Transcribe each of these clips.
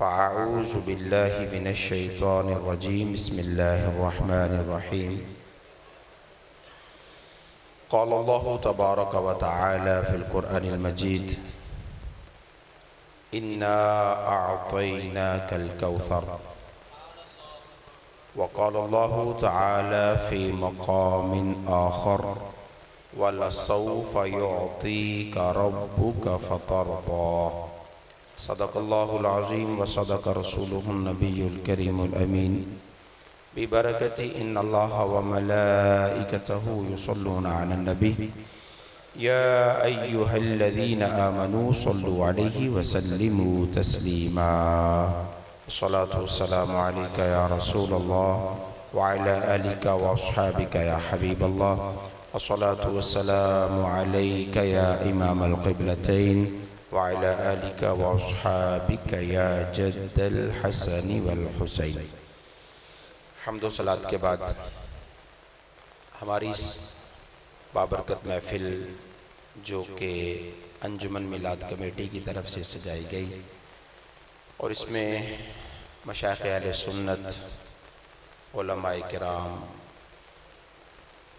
فأعوذ بالله من الشيطان الرجيم بسم الله الرحمن الرحيم قال الله تبارك وتعالى في القرآن المجيد إنا أعطيناك الكوثر وقال الله تعالى في مقام آخر ولسوف يعطيك ربك فترضى صدق الله العظيم وصدق رسوله النبي الكريم الأمين ببركة إن الله وملائكته يصلون على النبي يا أيها الذين آمنوا صلوا عليه وسلموا تسليما الصلاة والسلام عليك يا رسول الله وعلى آلك وأصحابك يا حبيب الله الصلاة والسلام عليك يا إمام القبلتين وعلى آلك وأصحابك يا جد الحسن والحسين. حمد و صلاة کے بعد ہماری اس بابرکت محفل جو کہ انجمن میلاد کمیٹی کی طرف سے سجائی گئی اور اس میں مشائخ اہل سنت، علماء کرام،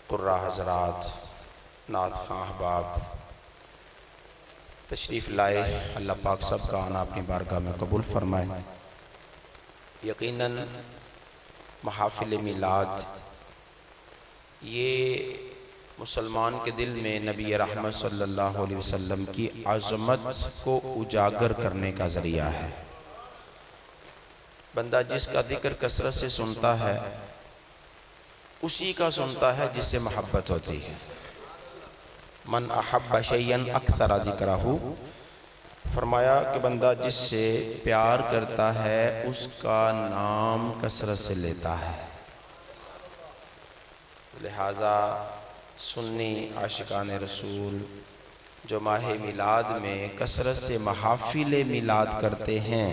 قراء حضرات، نعت خواں احباب تشریف لائے. اللہ پاک سب کا آنا اپنی بارگاہ میں قبول فرمائے. یقیناً محافل میلاد یہ مسلمان کے دل میں نبی رحمت صلی اللہ علیہ وسلم کی عظمت کو اجاگر کرنے کا ذریعہ ہے. بندہ جس کا ذکر کثرت سے سنتا ہے اسی کا سنتا ہے جس سے محبت ہوتی ہے. من احب شیئا اکثر ذکرہ، فرمایا کہ بندہ جس سے پیار کرتا ہے اس کا نام کثرت سے لیتا ہے. لہٰذا سنی عاشقان رسول جو ماہ میلاد میں کثرت سے محافل میلاد کرتے ہیں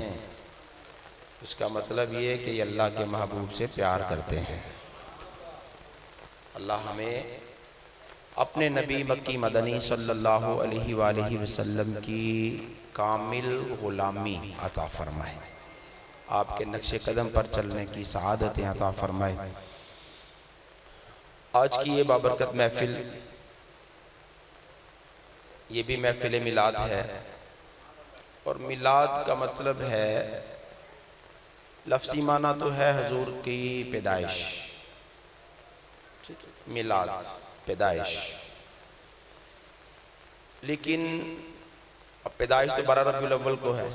اس کا مطلب یہ کہ یہ اللہ کے محبوب سے پیار کرتے ہیں. اللہ ہمیں اپنے نبی مکی مدنی صلی اللہ علیہ وآلہ وسلم کی کامل غلامی عطا فرمائے، آپ کے نقش قدم پر چلنے کی سعادت عطا فرمائے. آج کی یہ بابرکت محفل یہ بھی محفل میلاد ہے، اور میلاد کا مطلب ہے، لفظی معنی تو ہے حضور کی پیدائش، میلاد پیدائش، لیکن اب پیدائش تو 12 ربیع الاول کو ہے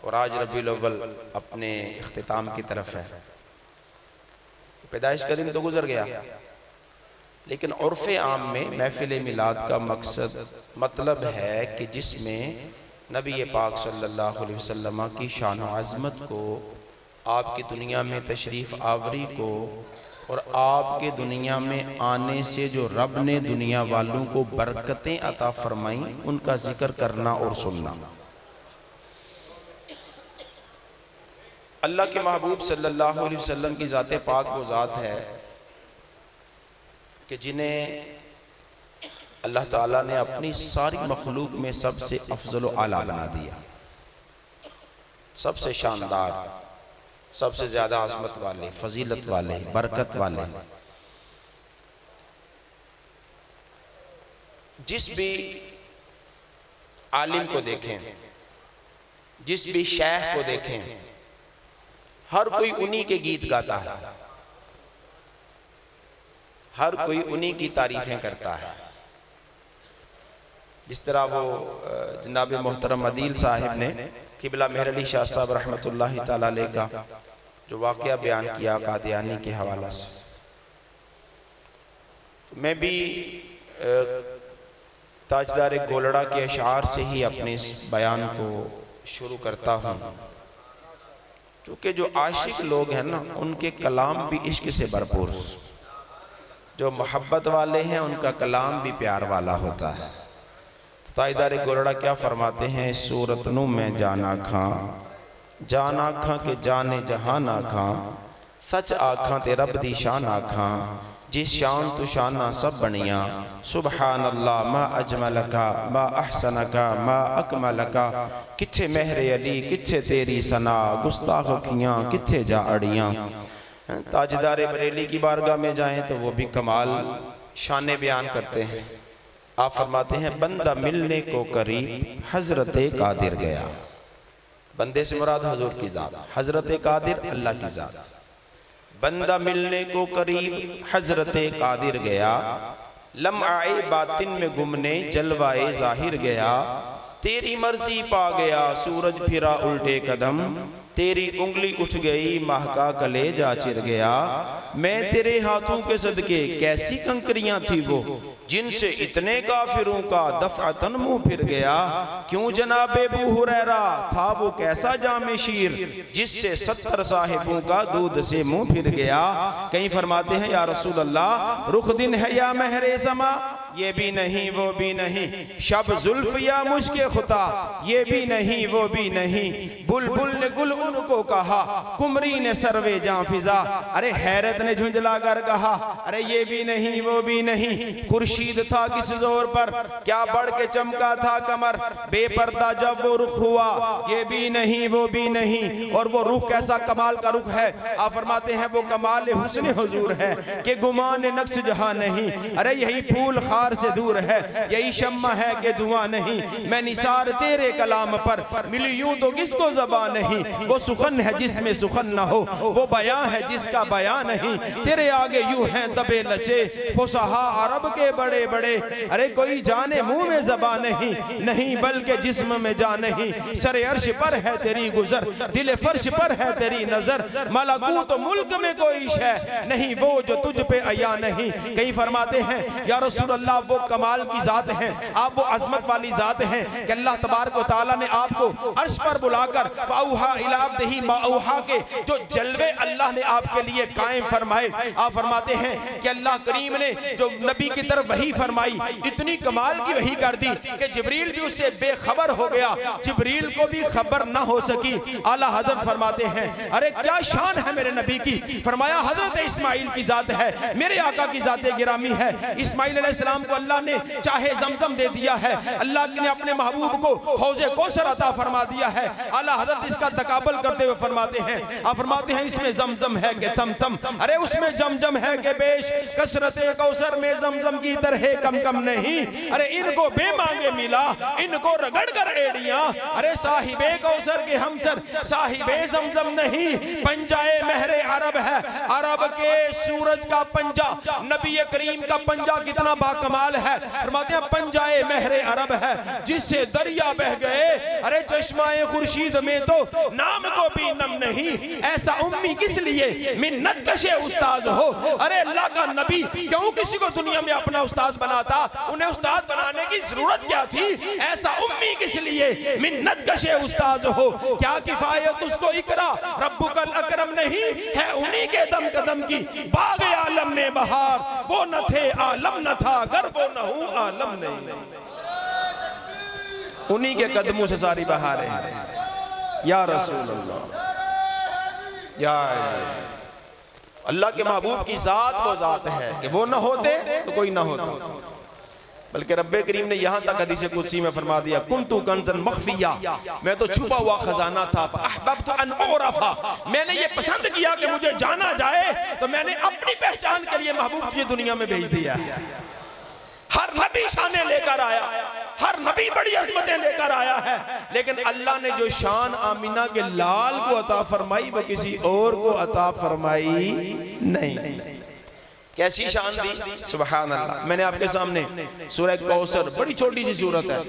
اور آج ربیع الاول اپنے اختتام کی طرف ہے. پیدائش کا دن تو گزر گیا، لیکن عرف عام میں محفل میلاد کا مطلب ہے کہ جس میں نبی پاک صلی اللہ علیہ وسلم کی شان و عظمت کو، آپ کی دنیا میں تشریف آوری کو اور آپ کے دنیا میں آنے سے جو رب نے دنیا والوں کو برکتیں عطا فرمائیں ان کا ذکر کرنا اور سننا. اللہ کے محبوب صلی اللہ علیہ وسلم کی ذات پاک وہ ذات ہے کہ جنہیں اللہ تعالیٰ نے اپنی ساری مخلوق میں سب سے افضل و اعلیٰ بنا دیا، سب سے شاندار، سب سے زیادہ عظمت والے، فضیلت والے، برکت والے. جس بھی عالم کو دیکھیں، جس بھی شیخ کو دیکھیں، ہر کوئی انہی کے گیت گاتا ہے، ہر کوئی انہی کی تعریفیں کرتا ہے. جس طرح وہ جناب محترم عدیل صاحب نے قبلہ مہر علی شاہ صاحب رحمت اللہ تعالیٰ علیہ کا جو واقعہ بیان کیا قادیانی کے حوالہ سے، میں بھی تاجدار گولڑا کے اشعار سے ہی اپنے اس بیان کو شروع کرتا ہوں، چونکہ جو عاشق لوگ ہیں نا ان کے کلام بھی عشق سے بھرپور، جو محبت والے ہیں ان کا کلام بھی پیار والا ہوتا ہے. تاجدار گولڑا کیا فرماتے ہیں، صورت نو میں جانا کھاں، جانا کھاں کہ جانے جہاں نہ کھاں، سچ آکھاں تے رب دی شان آکھاں، جس شان تو شانہ سب بنیاں، سبحان اللہ ما اجملکا ما احسنکا ما اکملکا، کتھے مہر علی کتھے تیری ثنا، گستاخ کھیاں کتھے جا اڑیاں۔ تاجدار بریلی کی بارگاہ میں جائیں تو وہ بھی کمال شانے بیان کرتے ہیں۔ آپ فرماتے ہیں بندہ ملنے کو قریب حضرت قادر گیا۔ بندے سے مراد حضور کی ذات، حضرت قادر اللہ کی ذات۔ بندہ ملنے کو قریب حضرت قادر گیا، لمعہ باطن میں گمنے جلوہ ظاہر گیا، تیری مرضی پا گیا سورج پھرا الٹے قدم، تیری انگلی اٹھ گئی مہکا کلیجہ چر گیا۔ میں تیرے ہاتھوں کے صدقے کیسی کنکریاں تھی وہ، جن سے اتنے کافروں کا دفعتاً منہ پھر گیا۔ کیوں جناب ابو ہریرہ تھا وہ کیسا جام شیر، جس سے 70 صاحبوں کا دودھ سے منہ پھر گیا۔ کہیں فرماتے ہیں یا رسول اللہ رخ دن ہے یا مہر زماں، یہ بھی نہیں وہ بھی نہیں، شب زلف یا مشک خطا، یہ بھی نہیں وہ بھی نہیں، بلبل نے گل ان کو کہا، کمری نے سروے جاں فضا، ارے حیرت نے جھنجلا کر کہا، ارے یہ بھی نہیں وہ بھی نہیں، خورشید تھا کس زور پر کیا بڑھ کے چمکا تھا کمر، بے پردہ جب وہ رخ ہوا، یہ بھی نہیں وہ بھی نہیں۔ اور وہ رخ کیسا کمال کا رخ ہے، آپ فرماتے ہیں وہ کمال حسن حضور ہے کہ گمان نقص جہاں نہیں، ارے یہی پھول خار سے دور ہے، یہی شمع ہے کہ دھواں نہیں، میں نثار تیرے کلام پر ملی یوں تو کس کو زبان نہیں، وہ سخن ہے جس میں سخن نہ ہو، وہ بیان ہے جس کا بیان نہیں، تیرے آگے یوں ہیں دبے لچے فصحا عرب کے بڑے بڑے، ارے کوئی جانے منہ میں زبان نہیں، نہیں بلکہ جسم میں جان نہیں، سر عرش پر ہے تیری گزر، دل فرش پر ہے تیری نظر، ملکوت ملک میں کوئی شے نہیں وہ جو تجھ پہ عیاں نہیں۔ کہیں فرماتے ہیں یا رسول اللہ وہ کمال کی ذات ہیں، آپ وہ عظمت والی ذات ہیں کہ اللہ تبارک و تعالیٰ نے آپ کو عرش پر بلا کر فَأَوْحَا إِلَىٰ عَبْدِهِ مَا أَوْحَا کے جو جلوے اللہ نے آپ کے لیے قائم فرمائے۔ آپ فرماتے ہیں کہ اللہ کریم نے جو نبی کی طرف وحی فرمائی، اتنی کمال کی وحی کر دی کہ جبریل بھی اس سے بے خبر ہو گیا، جبریل کو بھی خبر نہ ہو سکی۔ اعلیٰ حضرت فرماتے ہیں ارے کیا شان ہے میرے نبی کی، فرمایا حضرت اسماعیل کی ذات ہے، میرے آقا کی ذات گرامی ہے۔ اسماعیل علیہ السلام کو اللہ نے چاہے زمزم دے دیا ہے، اللہ نے اپنے محبوب کو حوض کوثر عطا فرما دیا ہے۔ اعلیٰ حضرت اس کا تقابل کرتے ہوئے فرماتے ہیں، آپ فرماتے ہیں اس میں زمزم ہے کہ تم تم، ارے اس میں جمجم ہے کہ بیش، کثرت کوثر میں زمزم کی طرح کم کم نہیں، ارے ان کو بے مانگے ملا، ان کو رگڑ کر ایڑیاں، ارے صاحب کوثر کے ہمسر صاحب زمزم نہیں، پنجائے مہر عرب ہے، عرب کے سورج کا پنجہ، نبی کریم کا پنجہ کتنا باکمال ہے، فرماتے ہیں پنجائے مہر عرب ہے جس سے دریا بہ گئے، ارے چشمہ خورشید میں تو نام کو بھی نم نہیں، ایسا امی کس لیے منت کشے استاذ ہو، ارے اللہ کا نبی کیوں کسی کو دنیا میں اپنا استاذ بناتا، انہیں استاذ بنانے کی ضرورت کیا تھی، ایسا امی کس لیے منت کشے استاذ ہو، کیا کفایت اس کو اقرا ربک الاکرم نہیں ہے، انہی کے دم قدم کی باغ عالم میں بہار، وہ نہ تھے عالم نہ تھا گر وہ نہ ہوں عالم نہیں، انہی کے قدموں سے ساری بہاریں ہیں۔ یا رسول اللہ، یا اللہ کے محبوب کی ذات وہ ذات ہے کہ وہ نہ ہوتے تو کوئی نہ ہوتا، بلکہ رب کریم نے یہاں تک حدیث قدسی میں فرما دیا کنتو کنزن مخفیہ، میں تو چھپا ہوا خزانہ تھا، فاحببت ان اعرفا، میں نے یہ پسند کیا کہ مجھے جانا جائے تو میں نے اپنی پہچان کے لیے محبوب کی دنیا میں بھیج دیا۔ ہر نبی شانیں لے کر آیا، ہر نبی بڑی عظمتیں لے کر آیا ہے، لیکن اللہ نے جو شان آمینہ کے لال کو عطا فرمائی وہ کسی اور کو عطا فرمائی نہیں۔ کیسی شان دی، سبحان اللہ۔ میں نے آپ کے سامنے سورہ کوثر، بڑی چھوٹی سی سورت ہے،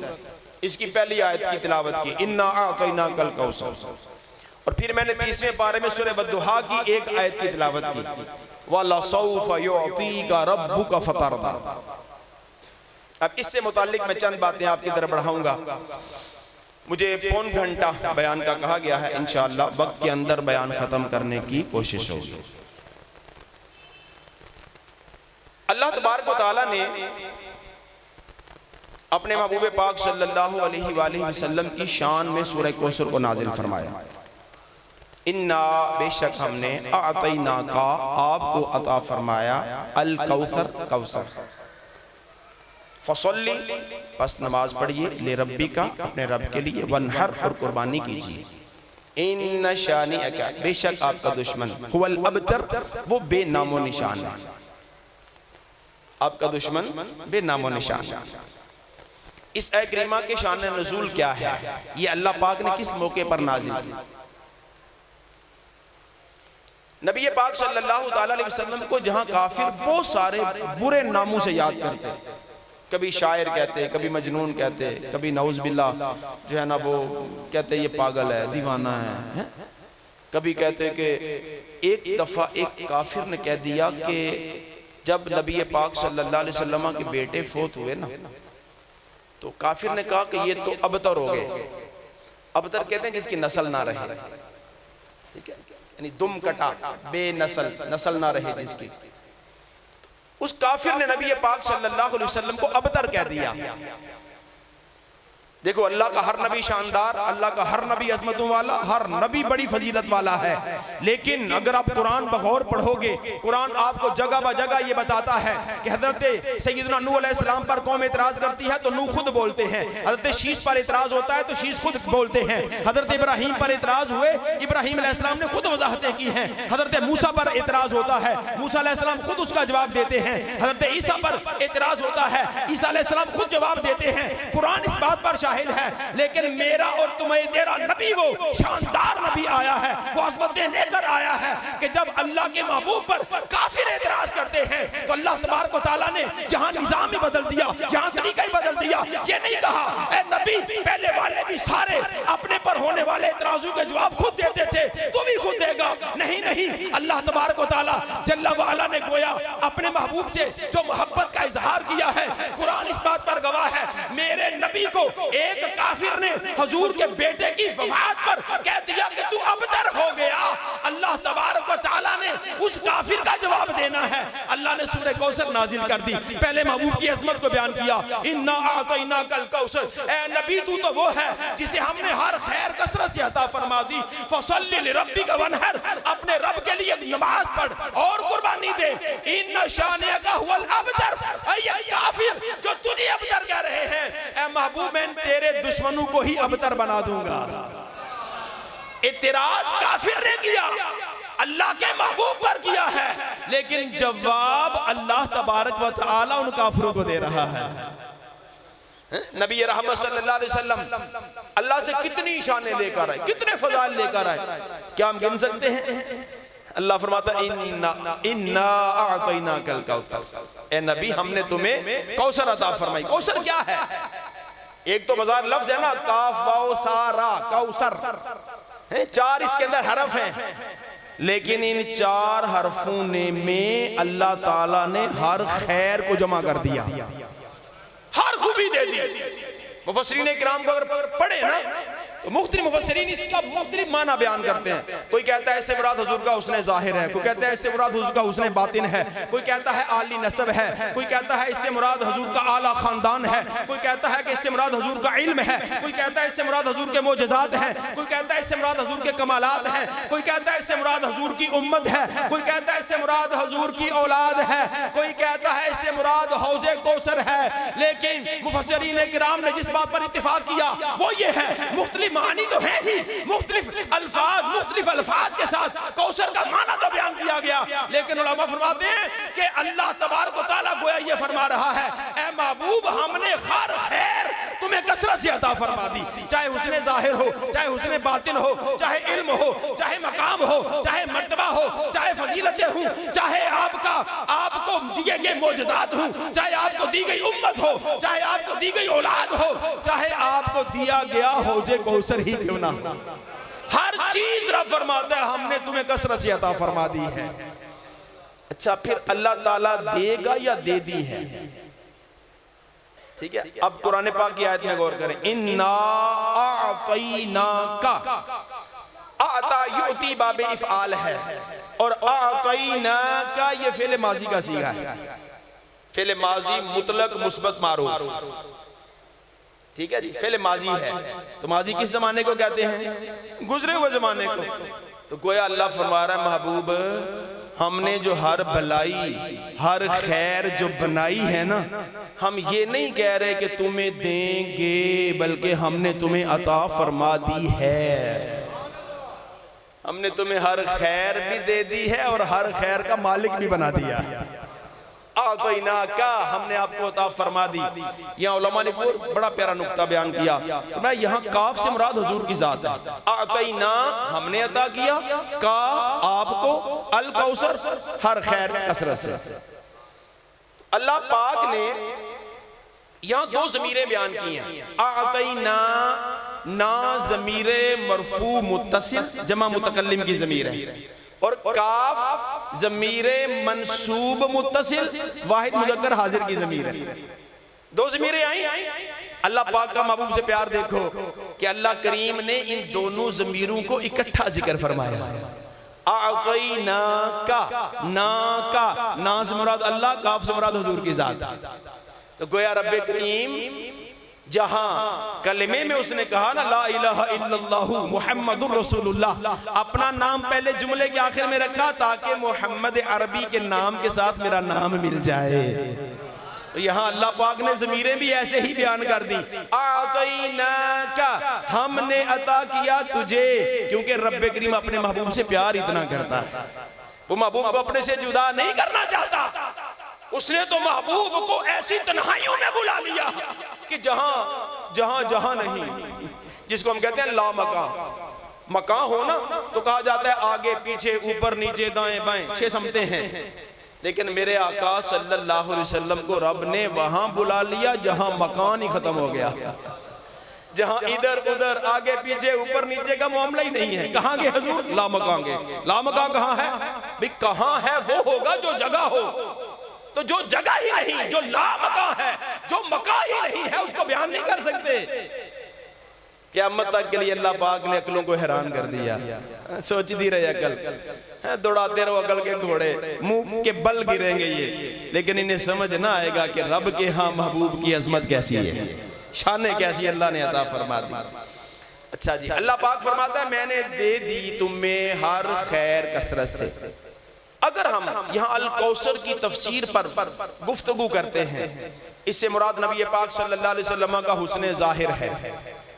اس کی پہلی آیت کی تلاوت کی، اِنَّا أَعْطَيْنَاكَ الْكَوْثَرَ، اور پھر میں نے 30ویں پارے میں سورہ والضحیٰ کی ایک آیت کی تلاوت کی، وَلَسَوْفَ يُعْطِيكَ رَبُّكَ فَتَرْضَىٰ۔ اب اس سے متعلق میں چند باتیں آپ کی طرف بڑھاؤں گا، مجھے پون گھنٹہ بیان کا کہا گیا ہے، انشاءاللہ وقت کے اندر بیان ختم کرنے کی کوشش ہوگی۔ اللہ تبارک و تعالیٰ نے اپنے محبوب پاک صلی اللہ علیہ وآلہ وسلم کی شان میں سورہ کوثر کو نازل فرمایا۔ انا بے شک ہم نے اعطینا کا آپ کو عطا فرمایا الکوثر کوثر فصلی پس نماز پڑھیے لربی کا اپنے رب کے لیے ونحر اور قربانی کیجیے ان شانئک بے شک آپ کا دشمن هو الابتر وہ بے نام و نشان ہے آپ کا دشمن بے نام و نشان اس آیت کریمہ کے شان نزول کیا ہے یہ اللہ پاک نے کس موقع پر نازل کی نبی پاک صلی اللہ علیہ وسلم کو جہاں کافر بہت سارے برے ناموں سے یاد کرتے ہیں کبھی شاعر کہتے کبھی مجنون کہتے کبھی نعوذ باللہ جو ہے نا وہ کہتے یہ پاگل ہے دیوانہ ہے کبھی کہتے کہ ایک دفعہ ایک کافر نے کہہ دیا کہ جب نبی پاک صلی اللہ علیہ وسلم کے بیٹے فوت ہوئے نا تو کافر نے کہا کہ یہ تو ابتر ہو گئے ابتر کہتے ہیں جس کی نسل نہ رہے ٹھیک ہے یعنی دم کٹا بے نسل نہ رہے جس کی اس کافر نے نبی پاک صلی اللہ علیہ وسلم کو ابتر کہہ دیا دیکھو اللہ کا ہر نبی شاندار اللہ کا ہر نبی عظمتوں والا ہر نبی بڑی فضیلت والا ہے لیکن اگر آپ قرآن بغور پڑھو گے قرآن آپ کو جگہ بہ جگہ یہ بتاتا ہے کہ حضرت سیدنا نوح علیہ السلام پر قوم اعتراض کرتی ہے تو نوح خود بولتے ہیں حضرت شیش پر اعتراض ہوتا ہے تو شیش خود بولتے ہیں حضرت ابراہیم پر اعتراض ہوئے ابراہیم علیہ السلام نے خود وضاحتیں کی ہیں حضرت موسیٰ پر اعتراض ہوتا ہے موسیٰ علیہ السلام خود اس کا جواب دیتے ہیں حضرت عیسیٰ پر اعتراض ہوتا ہے عیسیٰ علیہ السلام خود جواب دیتے ہیں قرآن اس بات پر شاہد ہے لیکن میرا اور تمہیں تیرا نبی وہ شاندار نبی آیا ہے وہ عظمتیں لے کر آیا ہے کہ جب اللہ کے محبوب پر کافر اعتراض کرتے ہیں تو اللہ تبارک و تعالیٰ نے جہاں نظام ہی بدل دیا جہاں طریقہ ہی بدل دیا یہ نہیں کہا اے نبی پہلے والے بھی سارے اپنے پر ہونے والے اعتراضوں کے جواب خود دیتے تھے تو بھی خود دے گا نہیں اللہ تبارک و تعالیٰ جل وعلا نے گویا اپنے محبوب سے جو محبت کا اظہار کیا ہے قرآن اس بات پر گواہ ہے میرے نبی کو ایک کافر نے حضور کے بیٹے کی وفات پر کہہ دیا کہ تو ابتر ہو گیا اللہ تبارک و تعالیٰ نے اس کافر کا جواب دینا ہے اللہ نے سورہ کوثر نازل کر دی پہلے محبوب کی عظمت کو بیان کیا انا اعطیناک الکوثر اے نبی تو وہ ہے جسے ہم نے ہر خیر کثرت سے عطا فرما دی فصلی لربک وانحر اپنے رب کے لیے نماز پڑھ اور قربانی دے ان شانئک هو الابتر اے کافر جو تجھے ابتر کہہ رہے ہیں اے محبوب میں تیرے دشمنوں کو ہی ابتر بنا دوں گا اعتراض کافر نے کیا اللہ کے محبوب پر کیا ہے لیکن جواب اللہ تبارک و تعالی ان کافروں کو دے رہا ہے نبی رحمت صلی اللہ علیہ وسلم اللہ سے کتنی شانیں لے کر آئے کتنے فضائل لے کر آئے کیا ہم گن سکتے ہیں اللہ فرماتا انا اعطیناک الکوثر اے نبی ہم نے تمہیں کوثر عطا فرمائی کوثر کیا ہے ایک تو بازار لفظ ہے نا کاف واو سارا کوثر چار اس کے اندر حرف ہیں لیکن ان چار حرفوں میں اللہ تعالیٰ نے ہر خیر کو جمع کر دیا ہر خوبی دے دی مفسرین اکرام کو اگر پڑھے نا تو مختلف مفسرین اس کا مختلف معنی بیان کرتے ہیں کوئی کہتا ہے اس سے مراد حضور کا حسن ظاہر ہے کوئی کہتا ہے اس سے مراد حضور کا حسن باطن ہے کوئی کہتا ہے عالی نسب ہے کوئی کہتا ہے اس سے مراد حضور کا اعلیٰ خاندان ہے کوئی کہتا ہے کہ اس سے مراد حضور کا علم ہے کوئی کہتا ہے اس سے مراد حضور کے معجزات ہیں کوئی کہتا ہے اس سے مراد حضور کے کمالات ہیں کوئی کہتا ہے اس سے مراد حضور کی امت ہے کوئی کہتا ہے اس سے مراد حضور کی اولاد ہے کوئی کہتا ہے اس سے مراد حوض کوثر ہے لیکن مفسرین کرام نے جس بات پر اتفاق کیا وہ یہ ہے مختلف معنی تو ہے ہی مختلف الفاظ کے ساتھ کوثر کا معنی تو بیان کیا گیا لیکن علماء فرماتے ہیں کہ اللہ تبارک و تعالیٰ گویا یہ فرما رہا ہے اے محبوب ہم نے ہر خیر تمہیں کثرت سے عطا فرما دی چاہے حسن ظاہر ہو چاہے حسن باطن ہو چاہے علم ہو چاہے مقام ہو چاہے مرتبہ ہو چاہے فضیلتیں ہوں چاہے آپ کو دیے گئے معجزات ہوں چاہے آپ کو دی گئی امت ہو چاہے آپ کو دی گئی اولاد ہو چاہے آپ کو دیا گیا حوض کوثر ہی کیوں نہ ہر چیز رب فرماتا ہے ہم نے تمہیں کثرت سے عطا فرما دی ہے اچھا پھر اللہ تعالیٰ دے گا یا دے دی ہے ٹھیک ہے اب قرآن پاک کی آیت میں غور کریں انا اعطیناک اعطا یعطی باب افعال ہے اور اعطیناک یہ فعل ماضی کا صیغہ ہے فعل ماضی مطلق مثبت معروف ٹھیک ہے جی فعل ماضی ہے تو ماضی کس زمانے کو کہتے ہیں گزرے ہوئے زمانے کو تو گویا اللہ فرما رہا ہے محبوب ہم نے جو ہر بھلائی ہر خیر جو بنائی ہے نا، ہم یہ نہیں کہہ رہے کہ تمہیں دیں گے، بلکہ ہم نے تمہیں عطا فرما دی ہے۔ ہم نے تمہیں ہر خیر بھی دے دی ہے اور ہر خیر کا مالک بھی بنا دیا۔ آتیناکا، ہم نے آپ کو عطا فرما دی۔ یہاں علماء نے بڑا پیارا نقطہ بیان کیا، یہاں کاف سے مراد حضور کی ذات ہے۔ آتینا، ہم نے عطا کیا، کا آپ کو، الکوثر ہر خیر کثرت سے۔ اللہ پاک نے یہاں دو ضمیریں بیان کی ہیں۔ آتینا، نا ضمیر مرفوع متصل جمع متکلم کی ضمیر ہے، اور کاف ضمیر منصوب متصل واحد مذکر حاضر کی ضمیر ہے۔ دو ضمیریں آئیں۔ اللہ پاک کا محبوب سے پیار دیکھو کہ اللہ کریم نے ان دونوں ضمیروں کو اکٹھا ذکر فرمایا۔ اعطیناکا، نا کا، نا سے مراد اللہ، کاف سے مراد حضور کی ذات۔ تو گویا رب کریم جہاں کلمے میں اس نے کہا نا لا الہ الا اللہ محمد رسول اللہ، اپنا نام پہلے جملے کے آخر میں رکھا تاکہ محمد عربی کے نام کے ساتھ میرا نام مل جائے۔ تو یہاں اللہ پاک نے ضمیریں بھی ایسے ہی بیان کر دی۔ اعطیناکا، ہم نے عطا کیا تجھے، کیونکہ رب کریم اپنے محبوب سے پیار اتنا کرتا ہے، وہ محبوب کو اپنے سے جدا نہیں کرنا چاہتا۔ اس نے تو محبوب کو ایسی تنہائیوں میں بلا لیا کہ جہاں نہیں، جس کو ہم کہتے ہیں لا مکان۔ مکان ہونا تو کہا جاتا ہے آگے پیچھے اوپر نیچے دائیں بائیں 6 سمتیں ہیں، لیکن میرے آقا صلی اللہ علیہ وسلم کو رب نے وہاں بلا لیا جہاں مکان ہی ختم ہو گیا، جہاں ادھر ادھر آگے پیچھے اوپر نیچے کا معاملہ ہی نہیں ہے۔ کہاں گے حضور؟ لا مکان گے۔ لا مکان کہاں ہے؟ بھی کہاں ہے وہ ہوگا جو جگہ ہو، تو جو جگہ ہی نہیں، جو لا مکان ہے، جو مکان ہی نہیں ہے، اس کو بیان نہیں کر سکتے۔ قیامت تک کے لیے اللہ پاک نے عقلوں کو حیران کر دیا۔ سوچتی رہے عقل، دوڑاتے رہو عقل کے گھوڑے، منہ کے بل گریں گے یہ، لیکن انہیں سمجھ نہ آئے گا کہ رب کے ہاں محبوب کی عظمت کیسی ہے، شانیں کیسی اللہ نے عطا فرما دی۔ اچھا جی، اللہ پاک فرماتا ہے میں نے دے دی تمہیں ہر خیر کثرت سے۔ اگر ہم یہاں الکوثر کی تفسیر پر گفتگو کرتے ہیں، اس سے مراد نبی پاک صلی اللہ علیہ وسلم کا حسن ظاہر ہے،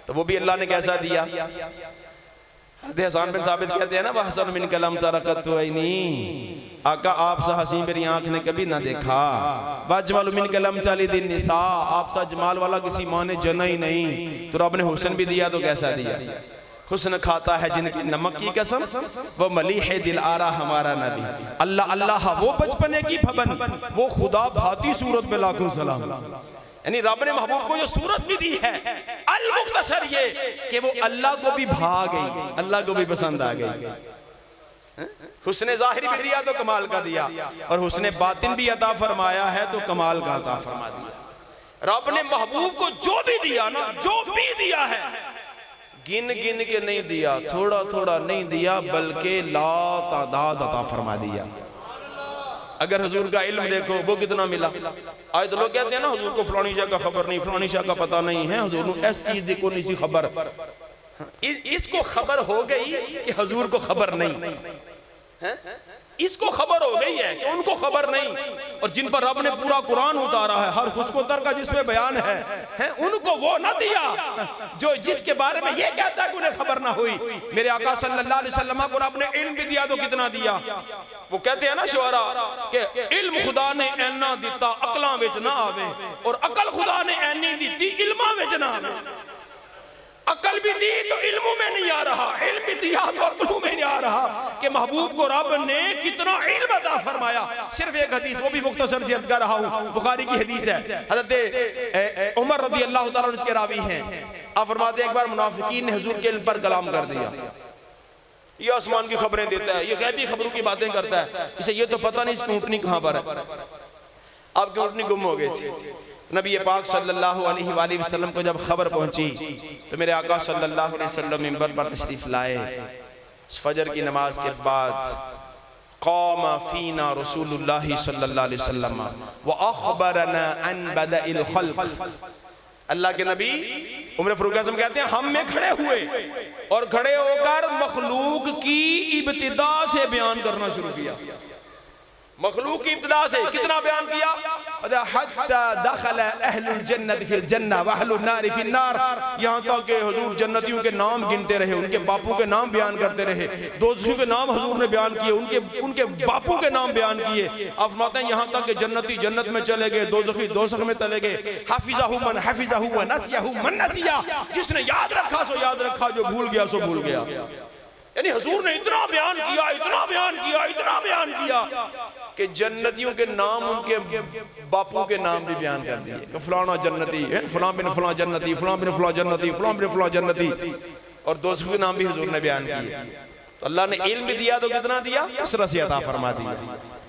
تو وہ بھی اللہ نے کیسا دیا؟ حضرت حسان بن ثابت کہتے ہیں نا وَحْسَنُ مِنْكَ لَمْ تَرَقَتُ عَيْنِي، آقا آپ سا حسین میری آنکھ نے کبھی نہ دیکھا۔ وَأَجْمَلُ مِنْكَ لَمْ تَلِدِ النِّسَاء، آپ سا جمال والا کسی ماں نے جنا ہی نہیں، تو رب نے حسن بھی دیا تو کیسا دیا؟ حسن کھاتا ہے جن کی نمک کی قسم، وہ ملیح دل آرا ہمارا نبی، اللہ اللہ وہ بچپنے کی پھبن، وہ خدا بھاتی صورت پہ لاکھوں سلام۔ یعنی رب نے محبوب کو جو صورت بھی دی ہے، المختصر یہ کہ وہ اللہ کو بھی بھا گئی، اللہ کو بھی پسند آ گئی۔ حسن ظاہری بھی دیا تو کمال کا دیا، اور حسن باطن بھی عطا فرمایا ہے تو کمال کا عطا فرما دیا۔ رب نے محبوب کو جو بھی دیا نا، جو بھی دیا ہے، گن کے نہیں دیا، تھوڑا تھوڑا نہیں دیا، بلکہ لا تعداد عطا فرما دیا۔ اگر حضور کا علم دیکھو وہ کتنا ملا۔ آج تو لوگ کہتے ہیں نا حضور کو فلانی شاہ کا خبر نہیں، فلانی شاہ کا پتہ نہیں ہے، حضور نے ایس چیز دیکھو نہیں سی خبر۔ اس کو خبر ہو گئی کہ حضور کو خبر نہیں، اس کو خبر ہو گئی ہے کہ ان کو خبر نہیں، اور جن پر رب نے پورا قرآن اتارا ہے، ہر خشک و تر کا جس میں بیان ہے، ان کو وہ نہ دیا جو جس کے بارے میں یہ کہتا ہے کہ انہیں خبر نہ ہوئی۔ میرے آقا صلی اللہ علیہ وسلم کو رب نے علم بھی دیا تو کتنا دیا؟ وہ کہتے ہیں نا شعراء کہ علم خدا نے اینا دیتا عقلاں وچ نہ آوے، اور عقل خدا نے اینی دیتی علماں وچ نہ آوے۔ عقل بھی دی تو علموں میں نہیں آ رہا، علم بھی دیا تو عقلوں میں نہیں آ رہا، کہ محبوب کو رب نے کتنا علم عطا فرمایا۔ صرف ایک حدیث، وہ بھی مختصر سی عرض کر رہا ہوں، بخاری کی حدیث ہے، حضرت عمر رضی اللہ تعالیٰ عنہ اس کے راوی ہیں۔ آپ فرماتے ہیں ایک بار منافقین نے حضور کے علم پر کلام کر دیا، یہ آسمان کی خبریں دیتا ہے، یہ غیبی خبروں کی باتیں کرتا ہے، اسے یہ تو پتہ نہیں اس کی اونٹنی کہاں پر ہے۔ آپ کی اونٹنی گم ہو گئی تھی۔ نبی پاک صلی اللہ علیہ وآلہ وسلم کو جب خبر پہنچی تو میرے آقا صلی اللہ علیہ وسلم منبر پر تشریف لائے۔ فجر کی نماز کے بعد قام فینا رسول اللہ صلی اللہ علیہ وسلم وَأَخْبَرَنَا عَنْ بَدَئِ الْخَلْقِ، اللہ کے نبی عمر فاروق اعظم کہتے ہیں ہم میں کھڑے ہوئے اور کھڑے ہو کر مخلوق کی ابتدا سے بیان کرنا شروع کیا. مخلوق کی ابتدا سے کتنا بیان کیا؟ حتی دخل اہل الجنت فی الجنہ واہل النار فی النار، یہاں تک کہ حضور جنتیوں کے نام گنتے رہے، ان کے باپوں کے نام بیان کرتے رہے. دوزخیوں کے نام حضور نے بیان کیے، ان کے باپوں کے نام بیان کیے. آپ فرماتے ہیں یہاں تک کہ جنتی جنت میں چلے گئے، دوزخی دوزخ میں چلے گئے. حفظہ من حفظہ ونسیہ من نسیہ، جس نے یاد رکھا سو یاد رکھا، جو بھول گیا سو بھول گیا. یعنی حضور نے اتنا بیان کیا، اتنا بیان کیا، اتنا بیان کیا کہ جنتیوں کے نام ان کے باپوں کے نام بھی بیان کر دیے کہ فلانا جنتی، فلان بن فلان جنتی، فلان بن فلان جنتی، فلان بن فلان جنتی. اور دوسروں کے نام بھی حضور نے بیان کیے. تو اللہ نے علم بھی دیا تو کتنا دیا؟ کثرت سے عطا فرما دیا.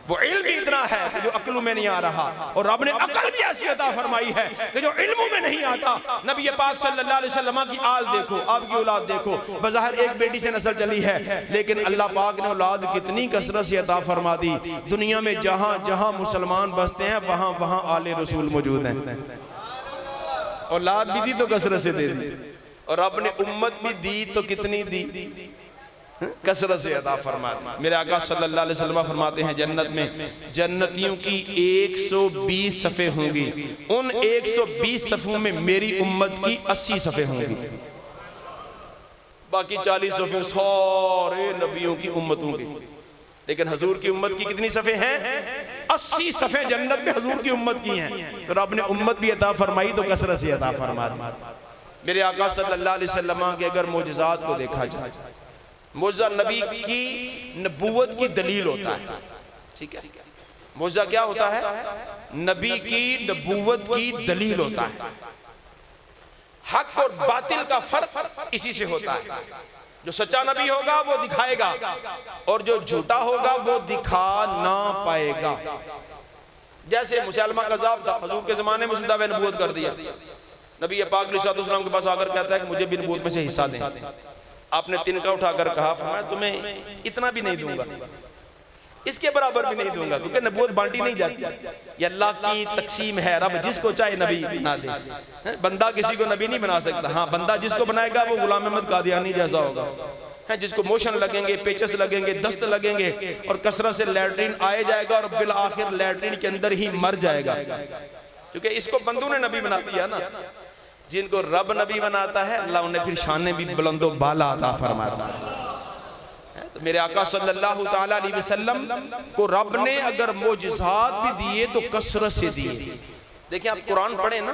وہ علم بھی اتنا ہے کہ جو عقلوں میں نہیں آ رہا، اور رب نے عقل بھی ایسی عطا فرمائی ہے کہ جو علموں میں نہیں آتا. نبی پاک صلی اللہ علیہ وسلم کی آل دیکھو، آپ کی اولاد دیکھو، بظاہر ایک بیٹی سے نسل چلی ہے، لیکن اللہ پاک نے اولاد کتنی کثرت سے عطا فرما دی. دنیا میں جہاں جہاں مسلمان بستے ہیں وہاں وہاں آل رسول موجود ہیں. اولاد بھی دی تو کثرت سے دے دی، اور رب نے امت بھی دی تو کتنی دی؟ کثرت سے عطا فرماتی. میرے آقا صلی اللہ علیہ وسلم فرماتے ہیں جنت میں جنتیوں کی 120 صفیں ہوں گی، ان 120 صفوں میں میری امت کی 80 صفیں ہوں گی. باقی 40 صفیں سارے نبیوں کی امتوں کی. لیکن حضور کی امت کی کتنی صفیں ہیں؟ 80 صفیں جنت میں حضور کی امت کی ہیں. تو رب نے امت بھی عطا فرمائی تو کثرت سے عطا فرمائی. میرے آقا صلی اللہ علیہ وسلم کے اگر معجزات کو دیکھا جائے، معجزہ نبی کی نبوت کی دلیل ہوتا ہے. ٹھیک ہے، معجزہ کیا ہوتا ہے؟ نبی کی نبوت کی دلیل ہوتا ہے. حق اور باطل کا فرق اسی سے ہوتا ہے. جو سچا نبی ہوگا وہ دکھائے گا، اور جو جھوٹا ہوگا وہ دکھا نہ پائے گا. جیسے مسلمہ کذاب تھا، حضور کے زمانے میں دعویٰ نبوت کر دیا. نبی پاک علیہ السلام کے پاس آ کر کہتا ہے کہ مجھے بھی نبوت میں سے حصہ دیں. آپ نے تنکا اٹھا کر کہا، فرمایا تمہیں اتنا بھی نہیں دوں گا، اس کے برابر بھی نہیں دوں گا، کیونکہ نبوت بانٹی نہیں جاتی. یہ اللہ کی تقسیم ہے، رب جس کو چاہے نبی بنا دے. بندہ کسی کو نبی نہیں بنا سکتا. ہاں، بندہ جس کو بنائے گا وہ غلام احمد قادیانی جیسا ہوگا، جس کو موشن لگیں گے، پیچس لگیں گے، دست لگیں گے، اور کثرت سے لیٹرین آئے جائے گا، اور بالآخر لیٹرین کے اندر ہی مر جائے گا. کیونکہ اس کو بندوں نے نبی بنا دیا نا. جن کو رب نبی بناتا ہے اللہ انہیں پھر شانیں بھی بلند و بالا عطا فرماتا ہے. تو میرے آقا صلی اللہ تعالیٰ علیہ وسلم کو رب نے اگر معجزات بھی دیے تو کثرت سے دیے. دیکھیں آپ قرآن پڑھیں نا،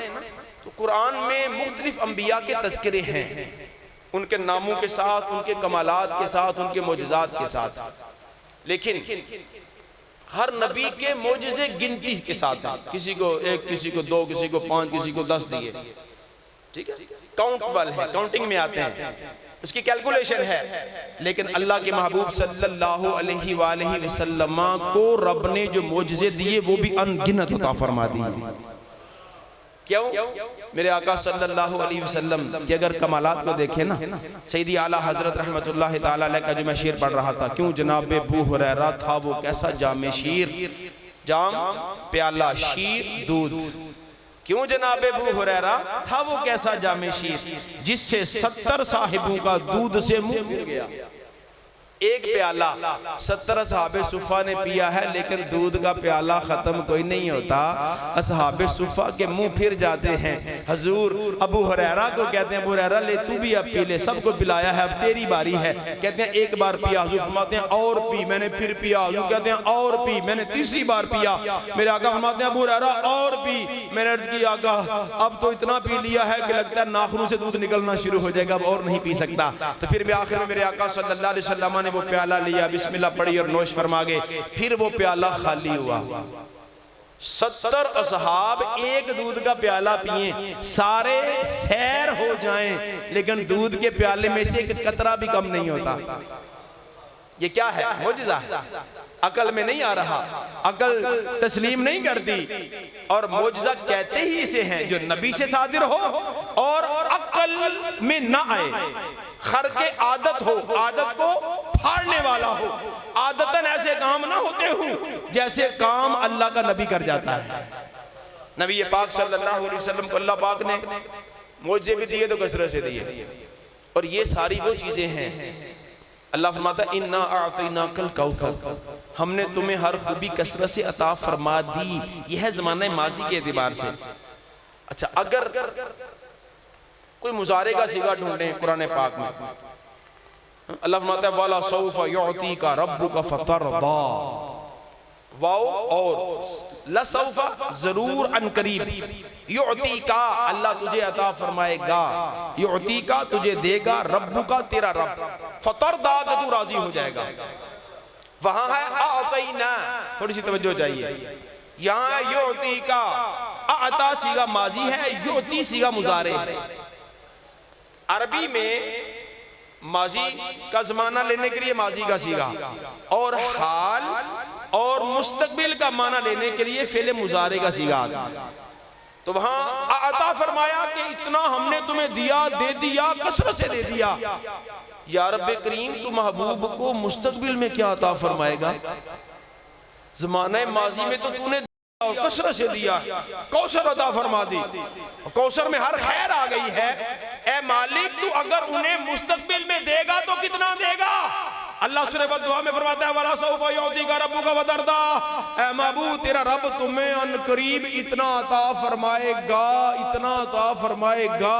تو قرآن میں مختلف انبیاء کے تذکرے ہیں، ان کے ناموں کے ساتھ، ان کے کمالات کے ساتھ، ان کے معجزات کے ساتھ. لیکن ہر نبی کے معجزے گنتی کے ساتھ ہیں. کسی کو 1، کسی کو 2، کسی کو 5، کسی کو 10 دیے. ٹھیک ہے، کاؤنٹبل ہے، کاؤنٹنگ میں آتے ہیں، اس کی کیلکولیشن ہے. لیکن اللہ کے محبوب صلی اللہ علیہ وآلہ وسلم کو رب نے جو معجزے دیے وہ بھی ان گنت عطا فرما دی. کیوں؟ میرے آقا صلی اللہ علیہ وسلم کہ اگر کمالات کو دیکھیں نا، سیدی اعلیٰ حضرت رحمت اللہ تعالیٰ علیہ کا جو میں شعر پڑھ رہا تھا، کیوں جناب ابو ہریرہ تھا وہ کیسا جام شیر، جام پیالہ شیر دودھ. کیوں جناب ابو ہریرہ تھا وہ کیسا جام شیر، جس سے 70 صاحبوں کا دودھ سے منہ پھر گیا. ایک پیالہ 70 اصحاب صفہ نے پیا ہے، لیکن دودھ کا پیالہ ختم کوئی نہیں ہوتا. اصحاب صفہ کے منہ پھر جاتے ہیں. حضور ابو ہریرہ کو کہتے ہیں ابو ہریرہ لے تو بھی اب پی لے، سب کو پلایا ہے، اب تیری باری ہے. کہتے ہیں ایک بار پیا، حضور فرماتے ہیں اور پی، میں نے پھر پیا. حضور کہتے ہیں اور پی، میں نے تیسری بار پیا. میرے آقا فرماتے ہیں ابو ہریرہ اور پی. میں نے عرض کی آقا اب تو اتنا پی لیا ہے کہ لگتا ہے ناخنوں سے دودھ نکلنا شروع ہو جائے گا، اب اور نہیں پی سکتا. تو پھر بھی آخر میں میرے آقا صلی اللہ علیہ وسلم نے وہ پیالہ لیا، بسم اللہ پڑھی اور نوش فرما گئے. پھر وہ پیالہ خالی ہوا. 70 اصحاب ایک دودھ کا پیالہ پئیں، سارے سیر ہو جائیں، لیکن دودھ کے پیالے میں سے ایک قطرہ بھی کم نہیں ہوتا. یہ کیا ہے؟ معجزہ ہے. عقل میں نہیں آ رہا، عقل تسلیم نہیں کرتی. اور معجزہ کہتے ہی اسے ہیں جو نبی سے صادر ہو اور عقل میں نہ آئے، خرق عادت ہو، عادت کو پھاڑنے والا ہو. عادتاً ایسے کام نہ ہوتے ہوں جیسے کام اللہ کا نبی کر جاتا ہے. نبی پاک صلی اللہ علیہ وسلم کو اللہ پاک نے معجزے بھی دیے تو کثرت سے دیے. اور یہ ساری وہ چیزیں ہیں. اللہ فرماتا ہے اِنَّا أَعْطَيْنَاكَ الْكَوْثَرَ, ہم نے تمہیں ہر خوبی کثرت سے عطا فرما دی. یہ ہے زمانہ ماضی کے اعتبار سے. اچھا اگر کوئی مضارع کا صیغہ ڈھونڈیں قرآن پاک میں, اللہ فرماتا ہے وَلَا سَوْفَ يُعْطِيكَ رَبُّكَ فَتَرْضَى, واو اور لَسَوْفَ ضرور ان قریب, یعطیکا اللہ تجھے عطا فرمائے گا, یعطیکا تجھے دے گا, ربُّکا تیرا رب, فَتَرْضَى کہ تو راضی ہو جائے گا. وہاں ہے اعطینا, تھوڑی سی توجہ چاہیے. یہاں ہے یعطیکا, اعطا صیغہ ماضی ہے, یعطی صیغہ مضارع ہے. عربی میں ماضی کا زمانہ لینے کے لیے ماضی کا صیغہ, اور حال اور مستقبل کا معنی لینے کے لیے فعل مضارع کا صیغہ. تو وہاں عطا فرمایا کہ اتنا ہم نے تمہیں دیا, دے دیا, کثرت سے دے دیا. یا رب کریم تو محبوب کو مستقبل میں کیا عطا فرمائے گا؟ زمانہ ماضی میں تو نے کثرت سے دیا, کوثر عطا فرما دی, کوثر میں ہر خیر آ گئی ہے. اے مالک تو اگر انہیں مستقبل میں دے گا تو کتنا دے گا؟ اللہ سورہ دعا میں فرماتا ہے وَلَا سَوْفَ يُعْطِيكَ رَبُّكَ فَتَرْضَى, اے معبود تیرا رب تمہیں ان قریب اتنا عطا فرمائے گا, اتنا عطا فرمائے گا,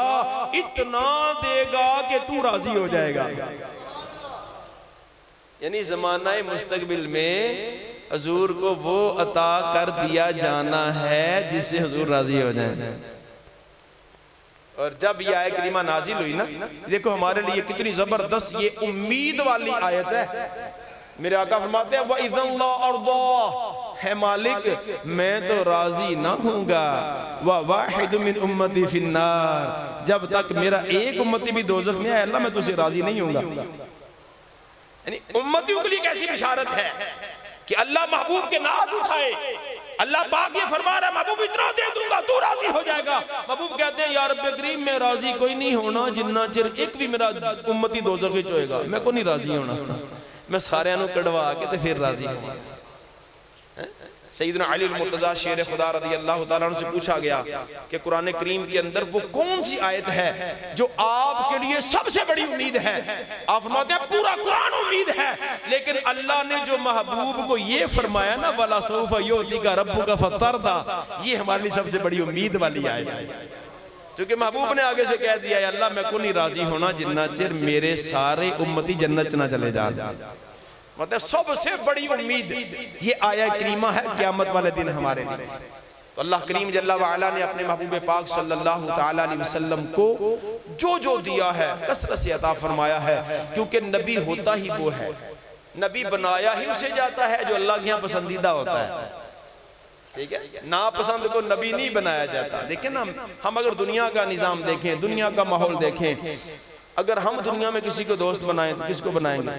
اتنا دے گا کہ تو راضی ہو جائے گا. یعنی زمانہ مستقبل میں حضور کو وہ عطا کر دیا جانا ہے جس سے حضور راضی ہو جائیں. اور جب یہ آیت کریمہ نازل ہوئی نا, دیکھو ہمارے لیے کتنی زبردست یہ امید والی آیت ہے. میرے آقا فرماتے ہیں وَإِذَنْ لَا أَرْضَى, ہے مالک میں تو راضی نہ ہوں گا, وَوَاحِدٌ مِّنْ أُمَّتِي فِي النَّارِ, جب تک میرا ایک امتی بھی دوزخ میں ہے اللہ میں تو سے راضی نہیں ہوں گا. یعنی امتیوں کے لیے کیسی بشارت ہے کہ اللہ محبوب کے ناز اٹھائے. اللہ پاک یہ فرما رہا ہے محبوب اتنا دے دوں گا تو راضی ہو جائے گا. محبوب کہتے ہیں یا رب کریم میں راضی کوئی نہیں ہونا جنہ چر ایک بھی میرا امتی دوزخ وچ ہوئے گا, میں کو نہیں راضی ہونا, میں سارے انہوں کڑوا کے تے پھر راضی ہوں. سیدنا علی المرتضیٰ شیر خدا رضی اللہ تعالیٰ عنہ سے پوچھا گیا کہ قرآن کریم کے اندر وہ کون سی آیت ہے جو آپ کے لیے سب سے بڑی امید ہے؟ آپ فرماتے ہیں پورا قرآن امید ہے, لیکن اللہ نے جو محبوب کو یہ فرمایا نا وَلَا سَوْفَ يُعْطِيكَ رَبُّكَ فَتَرْضَى, یہ ہمارے لیے سب سے بڑی امید والی آیت ہے. کیونکہ محبوب نے آگے سے کہہ دیا ہے اللہ میں کو نہیں راضی ہونا جنہ چر میرے سارے امتی جنت نہ چلے جائیں. مطلب سب سے بڑی امید یہ آیہ کریمہ ہے قیامت والے دن ہمارے لیے. تو اللہ کریم جل وعلا نے اپنے محبوب پاک صلی اللہ تعالیٰ علیہ وسلم کو جو دیا ہے کثرت سے عطا فرمایا ہے, کیونکہ نبی ہوتا ہی وہ ہے, نبی بنایا ہی اسے جاتا ہے جو اللہ کے ہاں پسندیدہ ہوتا ہے. ٹھیک ہے, ناپسند کو نبی نہیں بنایا جاتا. دیکھیں نا ہم اگر دنیا کا نظام دیکھیں, دنیا کا ماحول دیکھیں, اگر ہم دنیا میں کسی کو دوست بنائیں تو کس کو بنائیں گے؟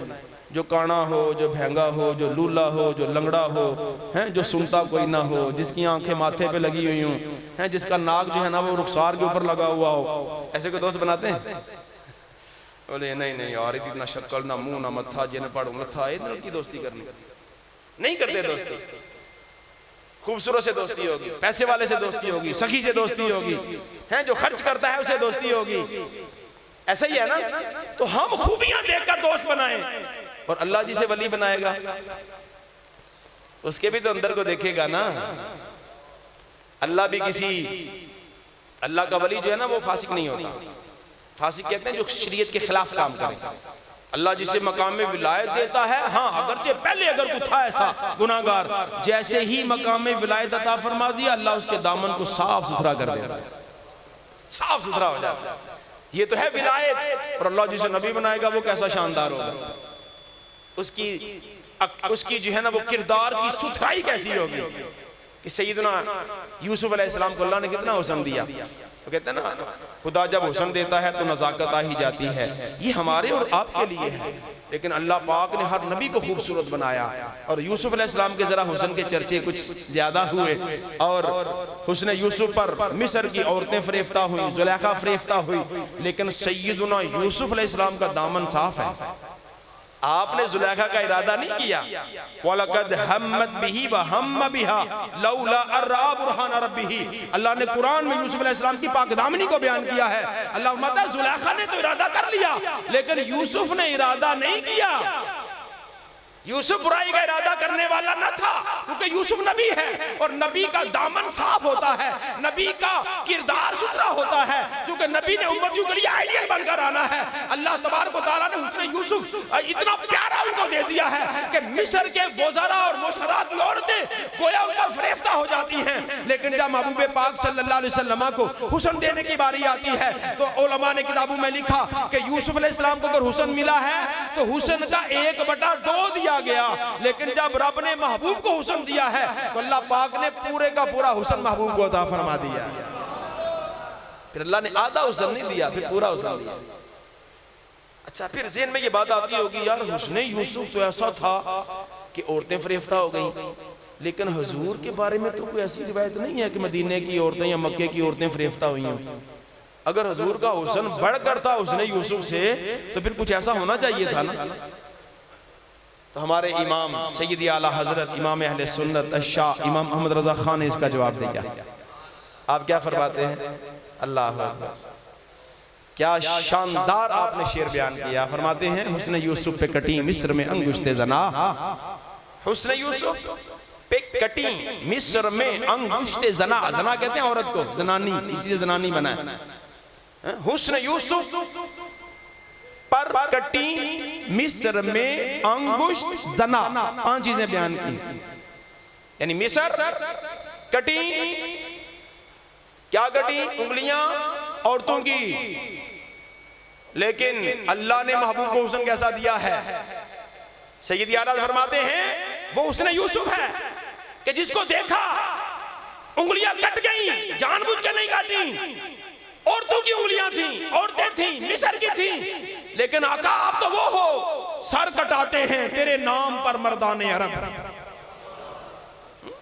جو کانا ہو, جو بھینگا ہو, جو لولا ہو, جو لنگڑا ہو, جو سنتا کوئی نہ ہو, جس کی آنکھیں ماتھے پہ لگی ہوئی ہوں, جس کا ناک جو ہے نا وہ رخسار کے اوپر لگا ہوا ہو, ایسے کو دوست بناتے ہیں؟ بولے نہیں یار اتنا شکل نہ منہ نہ متھا جن پڑھوں متھا اتنا کی دوستی کرنی نہیں کرتے. دوستی خوبصورت سے دوستی ہوگی, پیسے والے سے دوستی ہوگی, سخی سے دوستی ہوگی, جو خرچ کرتا ہے اسے دوستی ہوگی. ایسا ہی ہے نا. تو ہم خوبیاں دیکھ کر دوست بنائیں, اور اللہ جسے ولی بنائے گا اس کے بھی تو اندر کو دیکھے گا نا. اللہ بھی اللہ کا ولی جو ہے نا وہ فاسق نہیں ہوتا. فاسق کہتے ہیں جو شریعت کے خلاف کام کرے. اللہ جسے مقام میں ولایت دیتا ہے, ہاں اگرچہ پہلے اگر کوئی تھا ایسا گناہگار, جیسے ہی مقام میں ولایت عطا فرما دیا اللہ اس کے دامن کو صاف ستھرا کر دیتا ہے, صاف ستھرا ہو جاتا ہے. یہ تو ہے ولایت. اور اللہ جسے نبی بنائے گا وہ کیسا شاندار ہوگا, اس کی جو ہے نا وہ کردار کی ستھرائی کیسی ہوگی. کہ سیدنا یوسف علیہ السلام کو اللہ نے کتنا حسن دیا. وہ کہتے ہیں نا خدا جب حسن دیتا ہے تو نزاکت آ ہی جاتی ہے. یہ ہمارے اور آپ کے لیے ہے, لیکن اللہ پاک نے ہر نبی کو خوبصورت بنایا. اور یوسف علیہ السلام کے ذرا حسن کے چرچے کچھ زیادہ ہوئے, اور حسن یوسف پر مصر کی عورتیں فریفتہ ہوئیں, زلیخا فریفتہ ہوئی, لیکن سیدنا یوسف علیہ السلام کا دامن صاف ہے. آپ نے زلیخا کا ارادہ نہیں کیا. وَلَقَدْ هَمَّتْ بِهِ وَهَمَّ بِهَا لَوْلَا أَن رَأَىٰ بُرْهَانَ رَبِّهِ. اللہ نے قرآن میں یوسف علیہ السلام کی پاک دامنی کو بیان کیا ہے. اللہ فرماتا ہے زلیخا نے تو ارادہ کر لیا لیکن یوسف نے ارادہ نہیں کیا. یوسف برائی کا ارادہ کرنے والا نہ تھا کیونکہ یوسف نبی ہے اور نبی کا دامن صاف ہوتا ہے, نبی کا کردار ستھرا ہوتا ہے, چونکہ نبی نے امتیوں کے لیے آئیڈیل بن کر آنا ہے. اللہ تبارک و تعالیٰ نے حسن یوسف اتنا پیارا ان کو دے دیا ہے کہ مصر کے وزراء اور مشرات کی عورتیں گویا ان پر فریفتہ ہو جاتی ہیں. لیکن جب محبوب پاک صلی اللہ علیہ وسلم کو حسن دینے کی باری آتی ہے تو علماء نے کتابوں میں لکھا کہ یوسف علیہ السلام کو اگر حسن ملا ہے تو حسن کا 1/2 دیا گیا, لیکن جب رب نے محبوب کو حسن دیا ہے تو اللہ پاک نے پورے کا پورا حسن محبوب کو عطا فرما دیا. پھر اللہ نے آدھا حسن نہیں دیا, پھر پورا حسن دیا. اچھا پھر ذہن میں یہ بات آتی ہوگی یار حسن یوسف تو ایسا تھا کہ عورتیں فریفتہ ہو گئیں, لیکن حضور کے بارے میں تو کوئی ایسی روایت نہیں ہے کہ مدینے کی عورتیں یا مکے کی عورتیں فریفتہ ہوئی ہیں. اگر حضور کا حسن بڑھ کر تھا حسن یوسف سے تو پھر کچھ ایسا ہونا چاہیے تھا نا. تو ہمارے امام سیدی اعلیٰ حضرت امام اہل سنت الشاہ امام محمد رضا خان نے اس کا جواب دیا. آپ کیا فرماتے ہیں؟ اللہ اکبر, کیا شاندار آپ نے شعر بیان کیا. فرماتے ہیں حسن یوسف پہ کٹی مصر میں انگشت زنا. حسن یوسف پہ کٹی مصر میں انگشت زنا. زنا کہتے ہیں عورت کو, زنانی, اسی سے زنانی بنا ہے. حسن یوسف پر کٹی مصر میں انگشت زنا. 5 چیزیں بیان کی, یعنی مصر کٹی, کیا کٹی؟ انگلیاں عورتوں کی. لیکن اللہ نے محبوب کو حسن کیسا دیا ہے؟ سیدی اعلیٰ فرماتے ہیں وہ حسن یوسف ہے کہ جس کو دیکھا انگلیاں کٹ گئیں, جان بوجھ کے نہیں کاٹیں. عورتوں کی انگلیاں تھیں, عورتیں تھیں, مصر کی تھیں, لیکن آقا آپ تو وہ ہو سر کٹاتے ہیں تیرے نام پر مردان عرب.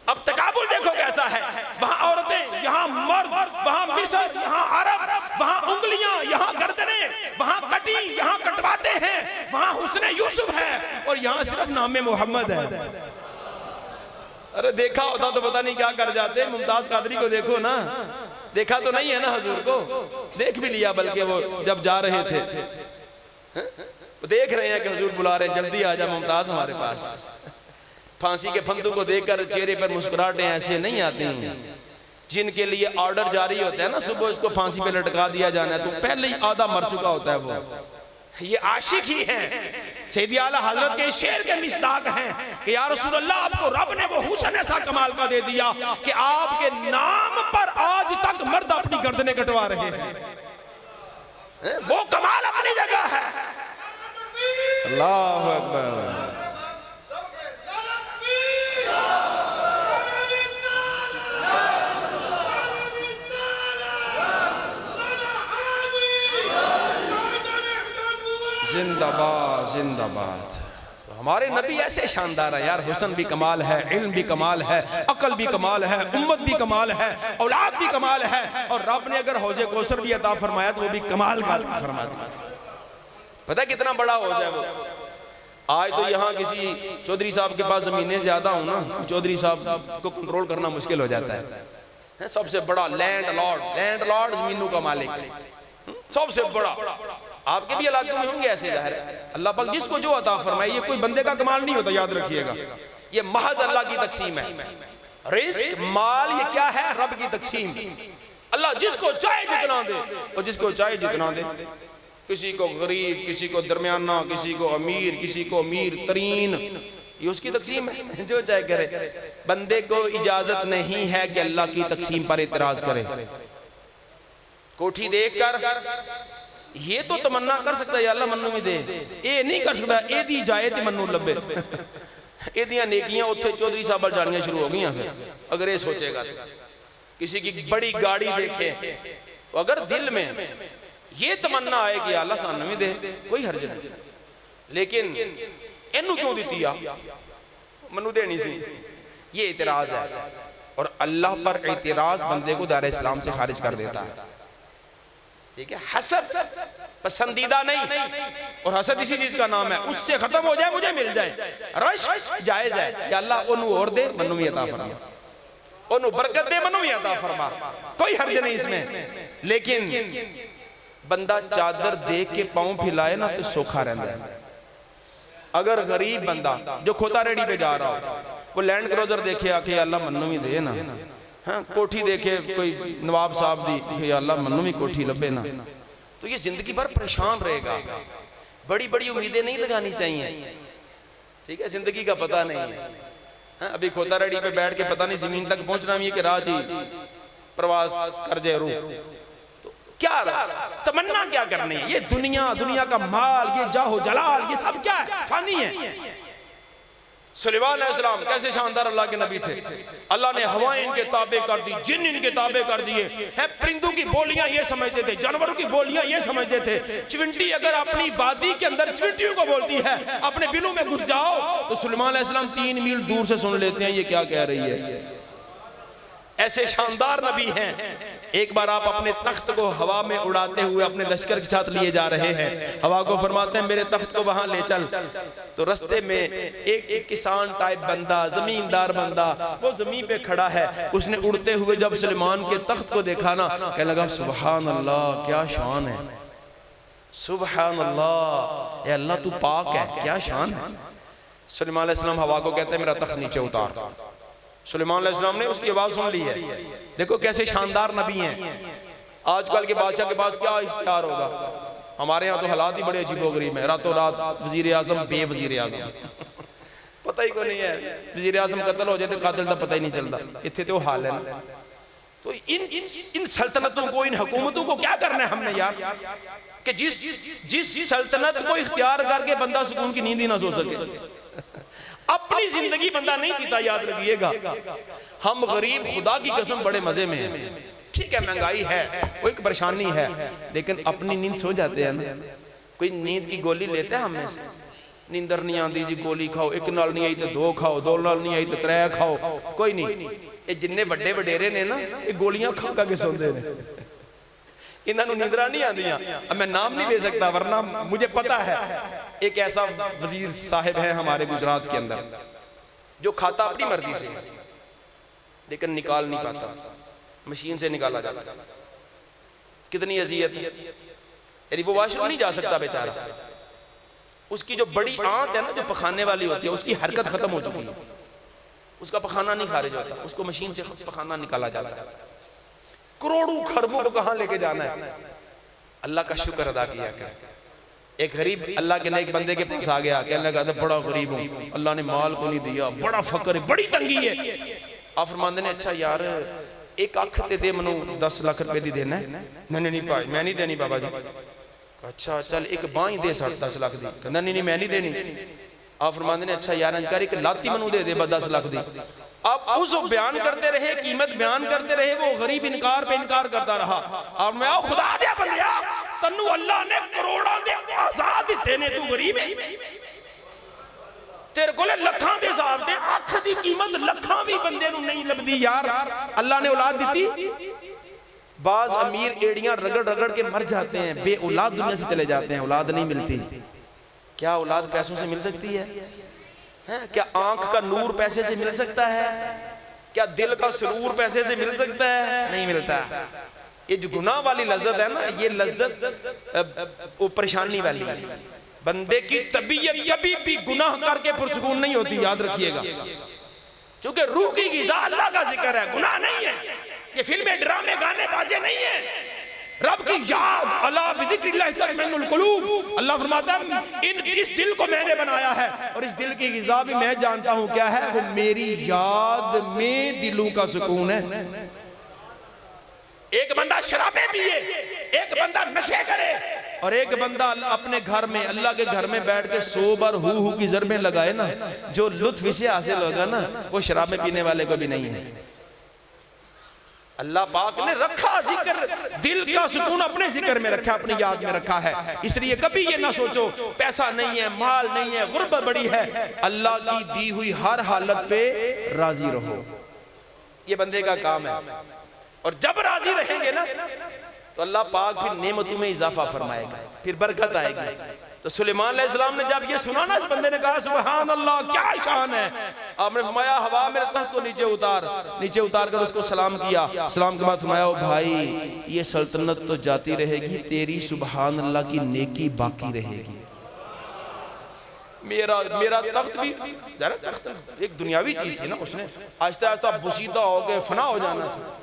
اب تقابل دیکھو کیسا ہے, وہاں عورتیں, یہاں مرد, وہاں مصر, یہاں عرب, وہاں انگلیاں, یہاں گردنیں, وہاں کٹی, یہاں کٹواتے ہیں, وہاں حسن یوسف ہے اور یہاں صرف نام محمد ہے. ارے دیکھا ہوتا تو پتہ نہیں کیا کر جاتے. ممتاز قادری کو دیکھو نا, دیکھا تو نہیں ہے نا حضور کو, دیکھ بھی لیا بلکہ وہ جب جا رہے تھے دیکھ رہے ہیں کہ حضور بلا رہے ہیں جلدی آجا ممتاز ہمارے پاس. پھانسی کے پھندوں کو دیکھ کر چہرے پر مسکراہٹیں ایسے نہیں آتی ہیں. جن کے لیے آرڈر جاری ہوتا ہے نا صبح اس کو پھانسی پہ لٹکا دیا جانا ہے تو پہلے ہی آدھا مر چکا ہوتا ہے. وہ یہ عاشق ہی ہیں. سیدی اعلیٰ حضرت کے شعر کے مصداق ہیں کہ یا رسول اللہ آپ کو رب نے وہ حسن ایسا کمال کا دے دیا کہ آپ کے نام پر آج تک مرد اپنی گردنیں کٹوا رہے ہیں. وہ کمال اپنی جگہ ہے. اللہ اکبر. زندہ باد, زندہ باد. ہمارے نبی ایسے شاندار ہے یار. حسن بھی کمال ہے, علم بھی کمال ہے, عقل بھی کمال ہے, امت بھی کمال ہے, اولاد بھی کمال ہے, اور رب نے اگر حوض کوثر بھی عطا فرمایا تو وہ بھی کمال کا عطا فرما دیا. پتہ کتنا بڑا حوض ہے وہ. آج تو یہاں کسی چودھری صاحب کے پاس زمینیں زیادہ ہوں نا, چودھری صاحب کو کنٹرول کرنا مشکل ہو جاتا ہے. سب سے بڑا لینڈ لارڈ زمینوں کا مالک, سب سے بڑا. آپ کے بھی علاقوں میں ہوں گے ایسے, ظاہر ہے. اللہ پاک جس کو جو عطا فرمائے, یہ کوئی بندے کا کمال نہیں ہوتا, یاد رکھیے گا. یہ محض اللہ کی تقسیم ہے. رزق مال یہ کیا ہے؟ رب کی تقسیم. اللہ جس کو چاہے جتنا دے اور جس کو چاہے جتنا دے. کسی کو غریب, کسی کو درمیانہ, کسی کو امیر, کسی کو امیر ترین. یہ اس کی تقسیم ہے, جو چاہے کرے. بندے کو اجازت نہیں ہے کہ اللہ کی تقسیم پر اعتراض کرے. کوٹھی دیکھ کر یہ تو تمنا کر سکتا ہے یا اللہ منو میں دے, اے نہیں کر سکتا اے دی جائے تی منو لبے. اے دیاں نیکیاں اتھے چودھری صاحب جانیاں شروع ہو گئی ہیں. اگر یہ سوچے گا کسی کی بڑی گاڑی دیکھے تو اگر دل میں یہ تمنا آئے کہ اللہ سانہ میں دے, کوئی حرج نہیں. لیکن انہوں کیوں دیتی ہے منو دے نہیں سی, یہ اعتراض ہے. اور اللہ پر اعتراض بندے کو دار اسلام سے خارج کر دیتا ہے. ٹھیک ہے، حسد پسندیدہ نہیں، اور حسد اسی چیز کا نام ہے، اس سے ختم ہو جائے مجھے مل جائے۔ رشک جائز ہے، یا اللہ انہوں اور دے منو بھی عطا فرما، انہوں برکت دے منو بھی عطا فرما، کوئی حرج نہیں اس میں۔ لیکن بندہ چادر دیکھ کے پاؤں پھیلائے نا تو سوکھا رہتا ہے۔ اگر غریب بندہ جو کھوتا ریڈی پہ جا رہا ہو، وہ لینڈ کروزر دیکھے آکے یا اللہ منو بھی دے نا، کوٹھی دیکھے کوئی نواب صاحب دی یا اللہ منو بھی کوٹھی لبے نا، تو یہ زندگی بھر پریشان رہے گا۔ بڑی بڑی امیدیں نہیں لگانی چاہیے، ٹھیک ہے، زندگی کا پتہ نہیں ہے۔ ابھی کھوتا ریڈی پہ بیٹھ کے پتہ نہیں زمین تک پہنچنا بھی ہے کہ راج ہی پرواز کر جائے روح، تو کیا تمنا کیا کرنی ہے؟ یہ دنیا کا مال، یہ جاہ و جلال، یہ سب کیا ہے؟ فانی ہے۔ سلیمان علیہ السلام کیسے شاندار اللہ کے نبی تھے، اللہ نے ہوائیں ان کے تابع کر دی، جن ان کے تابع کر دیے ہیں، پرندوں کی بولیاں یہ سمجھتے تھے، جانوروں کی بولیاں یہ سمجھتے تھے۔ چونٹی اگر اپنی وادی کے اندر چونٹیوں کو بولتی ہے، اپنے بلوں میں گھس جاؤ تو سلیمان علیہ السلام 3 میل دور سے سن لیتے ہیں یہ کیا کہہ رہی ہے۔ ایسے شاندار نبی ہیں۔ ایک بار آپ اپنے تخت کو ہوا میں اڑاتے ہوئے اپنے لشکر کے ساتھ لیے جا رہے ہیں، ہوا کو فرماتے ہیں میرے تخت کو وہاں لے چل، تو رستے میں ایک کسان ٹائپ بندہ، زمیندار بندہ وہ زمین پہ کھڑا ہے، اس نے اڑتے ہوئے جب سلیمان کے تخت کو دیکھا نا، کہنے لگا سبحان اللہ کیا شان ہے، سبحان اللہ، اے اللہ تو پاک ہے، کیا شان ہے۔ سلیمان علیہ السلام ہوا کو کہتے ہیں میرا تخت نیچے اتار۔ سلیمان علیہ السلام نے اس کی آواز سن لی ہے۔ دیکھو کیسے شاندار نبی ہیں۔ آج کل کے بادشاہ کے پاس کیا اختیار ہوگا؟ ہمارے ہاں تو حالات ہی بڑے عجیب و غریب ہیں، راتوں رات وزیر اعظم بے وزیر اعظم، پتہ ہی کو نہیں ہے، وزیر اعظم قتل ہو جائے تو قاتل کا پتہ ہی نہیں چلتا، اتنے تو حال ہے نا۔ تو ان سلطنتوں کو، ان حکومتوں کو کیا کرنا ہے ہم نے یار، کہ جس سلطنت کو اختیار کر کے بندہ سکون کی نیند ہی نہ سو سکے۔ اپنی زندگی بندہ نہیں پیتا، یاد رکھیے گا۔ ہم غریب خدا کی قسم بڑے مزے میں ہیں، ٹھیک ہے مہنگائی ہے، وہ ایک پریشانی ہے، لیکن اپنی نیند سو جاتے ہیں نا۔ کوئی نیند کی گولی لیتے ہیں ہم میں سے؟ نیندر نہیں آندی جی گولی کھاؤ، ایک نال نہیں آئی تو 2 کھاؤ، 2 نال نہیں آئی تو 3 کھاؤ، کوئی نہیں۔ یہ جننے بڑے وڈیرے نے نا، یہ گولیاں کھا کے سوندے نے، انہوں نیندرہ نہیں آندیاں۔ اب میں نام نہیں لے سکتا ورنہ مجھے پتا ہے ایک ایسا وزیر صاحب ہے ہمارے گجرات کے اندر جو کھاتا اپنی مرضی سے لیکن نکال نہیں پاتا، مشین سے نکالا جاتا۔ کتنی اذیت ہے، یعنی وہ واش روم نہیں جا سکتا بیچارہ، اس کی جو بڑی آنت ہے نا جو پخانے والی ہوتی ہے، اس کی حرکت ختم ہو چکی ہے، اس کا پخانہ نہیں خارج ہوتا، اس کو مشین سے پخانہ نکالا جاتا ہے۔ کروڑوں خربوں کو کہاں لے کے جانا ہے؟ اللہ کا شکر ادا کیا کر۔ ایک غریب اللہ کے نیک بندے کے پاس آ گیا، کہنے لگا بڑا غریب ہوں، اللہ نے مال کو نہیں دیا، بڑا فقر ہے، بڑی تنگی ہے۔ آپ فرماندے نے اچھا یار ایک آنکھ تے دے منو 10 لاکھ روپے دی دینا ہے؟ نہیں پائی، میں نہیں دینی بابا جی۔ اچھا چل ایک بائیں دے 10 لاکھ دی، نہیں میں نہیں دینی۔ آپ فرماندے نے اچھا یار انکار ایک لاتی منو دے 10 لاکھ دی۔ آپ اس بیان کرتے رہے، قیمت بیان کرتے رہے، وہ غریب انکار پہ انکار کرتا رہا۔ اور میں آؤ خدا دیا بندیا، تنو اللہ نے کروڑاں دے آزاد دینے، تو غریب ہے، تیرے کو لے لکھاں دے صاحب دے، آنکھ دی قیمت لکھاں بھی بندے نو نہیں لب دی یار۔ اللہ نے اولاد دیتی، بعض امیر ایڑیاں رگڑ رگڑ کے مر جاتے ہیں، بے اولاد دنیا سے چلے جاتے ہیں، اولاد نہیں ملتی۔ کیا اولاد پیسوں سے مل سکتی ہے؟ کیا آنکھ کا نور پیسے سے مل سکتا ہے؟ کیا دل کا سرور پیسے سے مل سکتا ہے؟ نہیں ملتا۔ یہ جو گناہ والی لذت ہے نا، یہ لذت پریشانی والی ہے۔ بندے کی طبیعت کبھی بھی گناہ کر کے پرسکون نہیں ہوتی، یاد رکھیے گا، چونکہ روح کی غذا اللہ کا ذکر ہے، گناہ نہیں ہے۔ یہ فلمیں، ڈرامے، گانے باجے نہیں ہیں، رب کی یاد۔ اللہ بذکر اللہ تطمئن القلوب، اللہ فرماتا ہے اس دل کو میں نے بنایا ہے، اور اس دل کی غذا بھی میں جانتا ہوں کیا ہے، وہ میری یاد میں دلوں کا سکون ہے۔ ایک بندہ شرابیں پیے، ایک بندہ نشے کرے، اور ایک بندہ اپنے گھر میں، اللہ کے گھر میں بیٹھ کے 100 بار ہو کی ضربیں لگائے نا، جو لطف اسے حاصل ہوگا نا، وہ شرابیں پینے والے کو بھی نہیں ہے۔ اللہ پاک نے رکھا ذکر، دل کا سکون اپنے ذکر میں رکھا، اپنی یاد میں رکھا ہے۔ اس لیے کبھی یہ نہ سوچو پیسہ نہیں ہے، مال نہیں ہے، غربت بڑی ہے، اللہ کی دی ہوئی ہر حالت پہ راضی رہو، یہ بندے کا کام ہے۔ اور جب راضی رہیں گے نا تو اللہ پاک پھر نعمتوں میں اضافہ فرمائے گا، پھر برکت آئے گی۔ تو سلیمان علیہ السلام نے جب یہ سنا نا، اس بندے نے کہا سبحان اللہ کیا شان ہے، آپ نے فرمایا ہوا میرے تحت کو نیچے اتار کر اس کو سلام کیا۔ سلام کے بعد فرمایا او بھائی یہ سلطنت تو جاتی رہے گی، تیری سبحان اللہ کی نیکی باقی رہے گی۔ میرا تخت بھی تخت ایک دنیاوی چیز تھی نا، اس نے آہستہ آہستہ بسیدہ ہو گئے، فنا ہو جانا تھا۔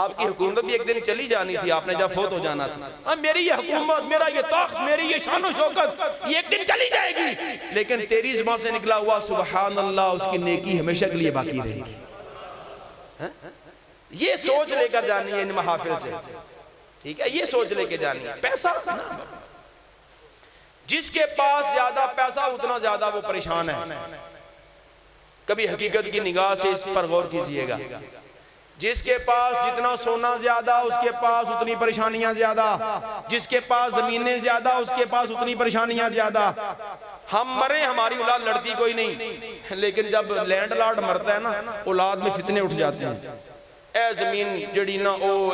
آپ کی حکومت بھی ایک دن چلی جانی تھی، آپ نے جب فوت ہو جانا تھا۔ میری یہ حکومت، میرا یہ تخت، میری یہ شان و شوکت یہ ایک دن چلی جائے گی، لیکن تیری زبان سے نکلا ہوا سبحان اللہ، اس کی نیکی ہمیشہ کے لیے باقی رہے گی۔ یہ سوچ لے کر جانی ہے ان محافل سے، ٹھیک ہے، یہ سوچ لے کے جانی ہے۔ پیسہ جس کے پاس زیادہ پیسہ اتنا زیادہ وہ پریشان ہے۔ کبھی حقیقت کی نگاہ سے اس پر غور کیجئے گا، جس کے پاس جتنا سونا زیادہ اس کے پاس اتنی پریشانیاں زیادہ، جس کے پاس زمینیں زیادہ اس کے پاس اتنی پریشانیاں زیادہ۔ ہم مریں ہماری اولاد لڑتی کوئی نہیں، لیکن جب لینڈ لارڈ مرتا ہے نا اولاد میں فتنے اٹھ جاتے ہیں۔ اے زمین جڑی نا او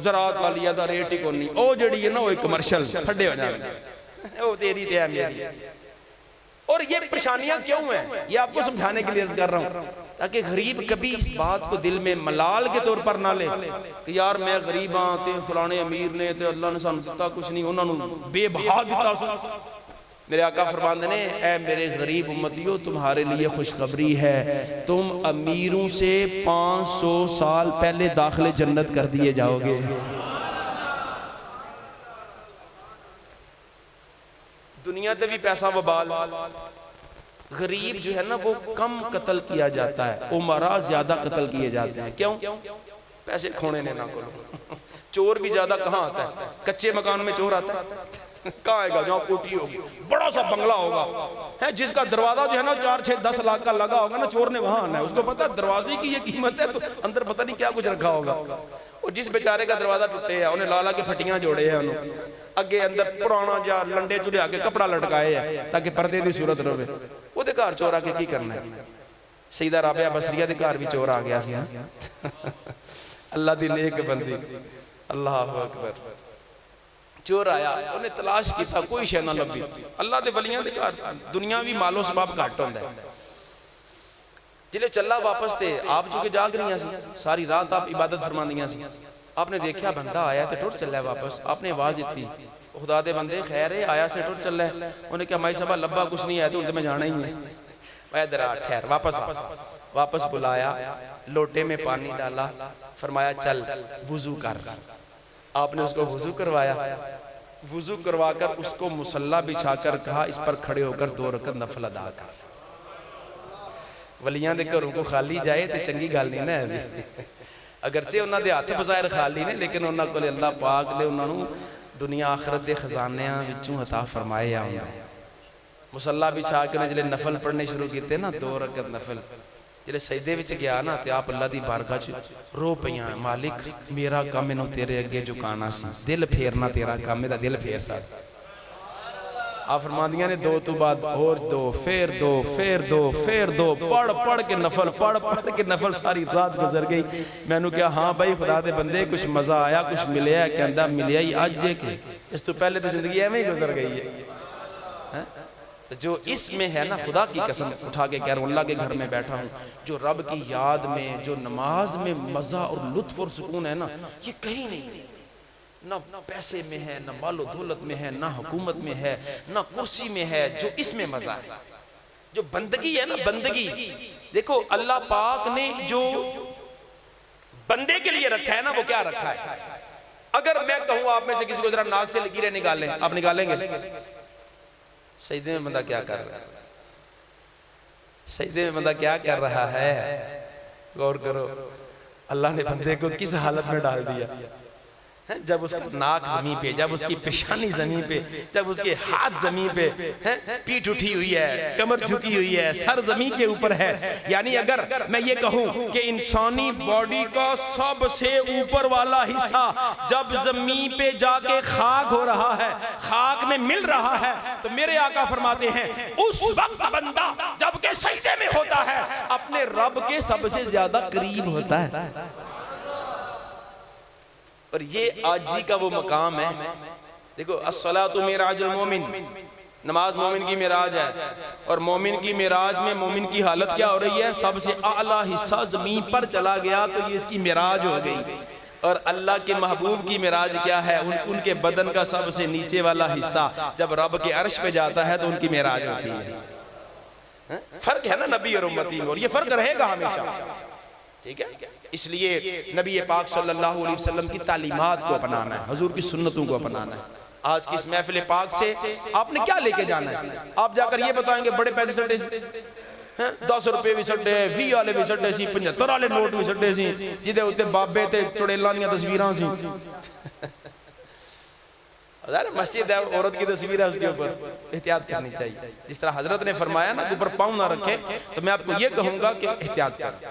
زراعت والی ہے دا ریٹ ہی کو نہیں، او جڑی ہے نا وہ کمرشل پھڑے ہو جاتے او تیری تے میری۔ اور یہ پریشانیاں کیوں ہیں یہ آپ کو سمجھانے کے لیے عرض کر رہا ہوں، تاکہ غریب کبھی اس بات کو دل میں ملال کے طور پر نہ لے کہ یار میں غریب ہاں تے فلانے امیر نے تے اللہ نے سانو دتا کچھ نہیں، انہوں نے بے بہا دتا سو۔ میرے آقا فرماندے نے اے میرے غریب امتیوں تمہارے لیے خوشخبری ہے، تم امیروں سے 500 سال پہلے داخل جنت کر دیے جاؤ گے۔ دنیا تے بھی پیسہ وبال، غریب جو ہے نا وہ کم قتل کیا جاتا ہے، عمرہ زیادہ قتل کیے جاتے ہیں۔ کیوں؟ پیسے کھونے نے نہ کرو۔ چور بھی زیادہ کہاں آتا ہے؟ کچے مکان میں چور آتا ہے؟ کہاں آئے گا؟ جہاں کوٹھی ہوگی، بڑا سا بنگلہ ہوگا، جس کا دروازہ جو ہے نا 4 6 10 لاکھ کا لگا ہوگا نا، چور نے وہاں آنا ہے، اس کو پتا دروازے کی یہ قیمت ہے تو اندر پتہ نہیں کیا کچھ رکھا ہوگا۔ اور جس بیچارے کا دروازہ ٹوٹے ہے انہیں لالا کے پھٹیاں جوڑے ہیں، انہوں اگے اندر پرانا جا لنڈے چڑے آگے کپڑا لٹکائے ہیں تاکہ پردے دی صورت رہے۔ وہ دے گھر چور آگے کی کرنا ہے؟ سیدہ رابعہ بصریہ دے گھر بھی چور آ گیا سی۔ اللہ دی نیک بندی، اللہ اکبر۔ چور آیا انہیں تلاش کی تھا، کوئی شے نہ لبھی۔ اللہ دے ولیاں دے گھر دنیاوی مالو سباب گھٹ ہوندا ہے۔ جلے چلا واپس تے آپ جو کہ جاگ رہی ہیں ساری رات آپ عبادت فرماندیاں سی، آپ نے دیکھا بندہ آیا تے ٹر چل ہے واپس، آپ نے آواز دیتی خدا دے بندے خیر ہے آیا سے ٹر چل ہے، انہیں کہا مائی صاحبہ لبا کچھ نہیں ہے تو انہیں میں جانا ہی ہے۔ میں درہ ٹھہر واپس بلایا، لوٹے میں پانی ڈالا، فرمایا چل وضو کر۔ آپ نے اس کو وضو کروایا، وضو کروا کر اس کو مصلی بچھا کر کہا اس پر کھڑے ہو کر 2 رکعت نفل ادا کر۔ ولیاں دے گھروں کو خالی جائے تے چنگی گل نہیں نا ہے، اگرچہ انہاں دے ہاتھ بظاہر خالی نے لیکن انہاں کو اللہ پاک نے انہاں نو دنیا آخرت دے خزانیاں وچوں عطا فرمائے آؤں ہے۔ مصلی بچھا کے جلے نفل پڑھنے شروع کیتے نا 2 رکعت نفل، جلے سجدے وچ گیا نا تے آپ اللہ دی بارگاہ چ رو پیاں، مالک میرا کام انہوں تیرے اگے جھکانا سی، دل پھیرنا تیرا کام ہے، دل پھیر سا۔ آپ فرماندیاں نے 2 تو بعد اور 2 پھر 2 پھر 2 پھر 2 پڑھ کے نفل پڑھ کے نفل ساری رات گزر گئی۔ میں نے کہا ہاں بھائی خدا دے بندے کچھ مزہ آیا، کچھ ملیا ہے؟ کہندہ ملیا ہی آج جے کے اس تو پہلے تو زندگی ہے میں ہی گزر گئی ہے۔ جو اس میں ہے نا خدا کی قسم اٹھا کے کہہ رہا ہوں، اللہ کے گھر میں بیٹھا ہوں، جو رب کی یاد میں جو نماز میں مزہ اور لطف اور سکون ہے نا یہ کہیں نہیں، نہ پیسے میں ہے، نہ مال و دولت میں ہے، نہ حکومت میں ہے، نہ کرسی میں ہے، جو اس میں مزہ ہے، جو بندگی ہے نا بندگی۔ دیکھو اللہ پاک نے جو بندے کے لیے رکھا ہے نا وہ کیا رکھا ہے؟ اگر میں کہوں آپ میں سے کسی کو ذرا ناک سے لکیریں نکالیں، آپ نکالیں گے؟ سجدے میں بندہ کیا کر رہا ہے؟ سجدے میں بندہ کیا کر رہا ہے؟ غور کرو، اللہ نے بندے کو کس حالت میں ڈال دیا؟ جب اس کا ناک زمین پہ، جب اس کی پیشانی زمین پہ، جب اس کے ہاتھ زمین پہ، پیٹھ اٹھی ہوئی ہے، کمر جھکی ہوئی ہے، سر زمین کے اوپر ہے۔ یعنی اگر میں یہ کہوں کہ انسانی باڈی کا سب سے اوپر والا حصہ جب زمین پہ جا کے خاک ہو رہا ہے، خاک میں مل رہا ہے، تو میرے آقا فرماتے ہیں اس وقت بندہ جب کہ سجدے میں ہوتا ہے اپنے رب کے سب سے زیادہ قریب ہوتا ہے۔ اور یہ عاجزی کا وہ مقام ہے. دیکھو الصلاۃ معراج المومن، نماز مومن کی معراج ہے، اور مومن کی معراج میں مومن کی حالت کیا ہو رہی ہے؟ سب سے اعلیٰ حصہ زمین پر چلا گیا تو یہ اس کی معراج ہو گئی. اور اللہ کے محبوب کی معراج کیا ہے؟ ان کے بدن کا سب سے نیچے والا حصہ جب رب کے عرش پہ جاتا ہے تو ان کی معراج ہوتی ہے. فرق ہے نا نبی اور امتی میں، اور یہ فرق رہے گا ہمیشہ. ٹھیک ہے، اس لیے نبی پاک صلی اللہ علیہ وسلم کی تعلیمات کو اپنانا ہے، حضور کی سنتوں کو اپنانا ہے. آج کی اس محفل پاک سے آپ نے کیا لے کے جانا ہے؟ آپ جا کر یہ بتائیں گے بڑے پیسے سٹے سی 10 روپے بھی سٹے، 20 والے بھی سٹے سی، 75 والے نوٹ بھی سٹے سی، جدے ہوتے بابے تے چڑیلاں دیاں تصویراں سی. مسجد ہے، عورت کی تصویر ہے اس کے اوپر، احتیاط کرنی چاہیے. جس طرح حضرت نے فرمایا نا اوپر پاؤں نہ رکھے، تو میں آپ کو یہ کہوں گا کہ احتیاط کریں.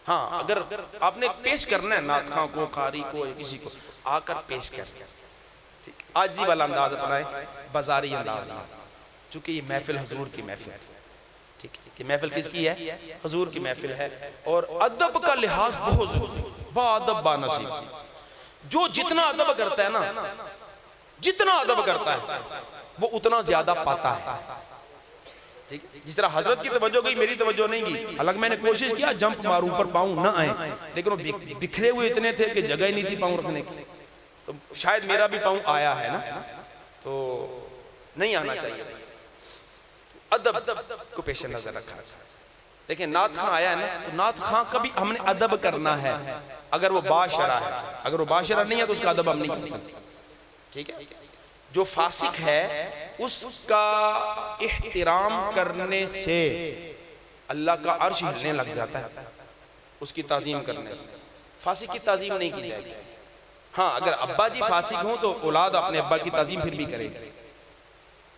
ہاں اگر آپ نے پیش کرنا ہے ناخواں کو، قاری کو، کسی کو آ کر پیش کرنا ہے، عاجزی والا انداز اپنائے، بازاری انداز نہ، چونکہ یہ محفل حضور کی محفل ہے. ٹھیک ہے، یہ محفل کس کی ہے؟ حضور کی محفل ہے. اور ادب کا لحاظ بہت ضروری، با ادب با نصیب. جو جتنا ادب کرتا ہے نا، جتنا ادب کرتا ہے وہ اتنا زیادہ پاتا ہے. جس طرح حضرت کی توجہ گئی، میری توجہ نہیں گئی. حالانکہ میں نے کوشش کیا جمپ ماروں پر پاؤں نہ آئیں، لیکن وہ بکھرے ہوئے اتنے تھے کہ جگہ ہی نہیں تھی پاؤں رکھنے کی. تو شاید میرا بھی پاؤں آیا ہے نا، تو نہیں آنا چاہیے. ادب کو پیش نظر رکھا جائے. دیکھیں نعت خواں آیا ہے نا، تو نعت خواں کا بھی ہم نے ادب کرنا ہے. اگر وہ باشرہ ہے، اگر وہ باشرہ نہیں ہے تو اس کا ادب ہم نہیں کر سکتے. ٹھیک ہے، جو فاسق ہے اس کا احترام کرنے سے اللہ کا عرش ہلنے لگ جاتا ہے. اس کی تعظیم کرنے سے فاسق کی تعظیم نہیں کی جائے گی. ہاں اگر ابا جی فاسق ہوں تو اولاد اپنے ابا کی تعظیم پھر بھی کرے گی،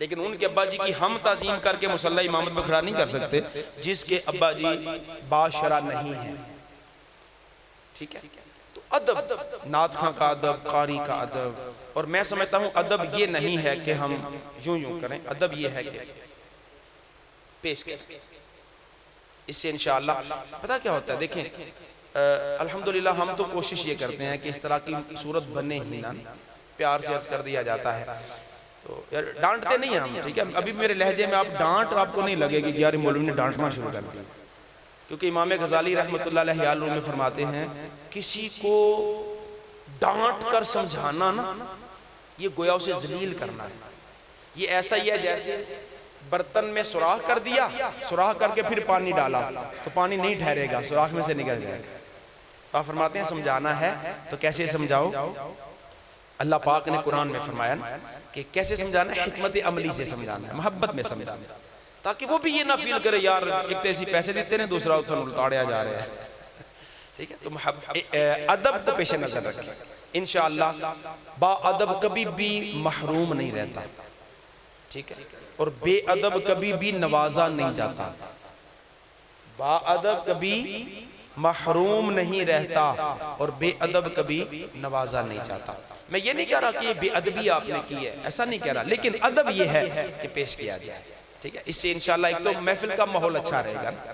لیکن ان کے ابا جی کی ہم تعظیم کر کے مصلی امامت میں کھڑا نہیں کر سکتے جس کے ابا جی باشرہ نہیں ہیں. ٹھیک ہے، تو ادب، نعت خواں کا ادب، قاری کا ادب. اور میں سمجھتا ہوں ادب یہ نہیں ہے کہ ہم یوں کریں، ادب یہ ہے کہ پیش کریں. اس سے انشاءاللہ پتہ کیا ہوتا ہے؟ دیکھیں الحمدللہ ہم تو کوشش یہ کرتے ہیں کہ اس طرح کی صورت بنے ہی نہ، پیار سے عرض کر دیا جاتا ہے. تو یار ڈانٹتے نہیں ہم، ٹھیک ہے. ابھی میرے لہجے میں آپ ڈانٹ، آپ کو نہیں لگے گی کہ یار مولوی نے ڈانٹنا شروع کر دیا. کیونکہ امام غزالی رحمۃ اللہ علیہ حیال میں فرماتے ہیں کسی کو ڈانٹ کر سمجھانا نا، یہ گویا اسے ذلیل کرنا ہے. یہ ایسا ہی ہے جیسے برتن میں سوراخ کر دیا، سوراخ کر کے پھر پانی ڈالا تو پانی نہیں ٹھہرے گا، سوراخ میں سے نکل جائے گا. آپ فرماتے ہیں سمجھانا ہے تو کیسے سمجھاؤ؟ اللہ پاک نے قرآن میں فرمایا کہ کیسے سمجھانا ہے؟ حکمت عملی سے سمجھانا ہے، محبت میں سمجھانا ہے، تاکہ وہ بھی یہ نہ فیل کرے یار ایک تو ایسی پیسے دیتے ہیں دوسرا اتنا اٹاڑیا جا رہا ہے. ٹھیک ہے، تو ادب کو پیش نظر رکھیں. انشاءاللہ با ادب کبھی بھی محروم نہیں رہتا. ٹھیک ہے، اور بے ادب کبھی بھی نوازا نہیں جاتا. با ادب کبھی محروم نہیں رہتا اور بے ادب کبھی نوازا نہیں جاتا. میں یہ نہیں کہہ رہا کہ یہ بے ادبی آپ نے کی ہے، ایسا نہیں کہہ رہا، لیکن ادب یہ ہے کہ پیش کیا جائے. ٹھیک ہے، اس سے انشاءاللہ ایک تو محفل کا ماحول اچھا رہے گا.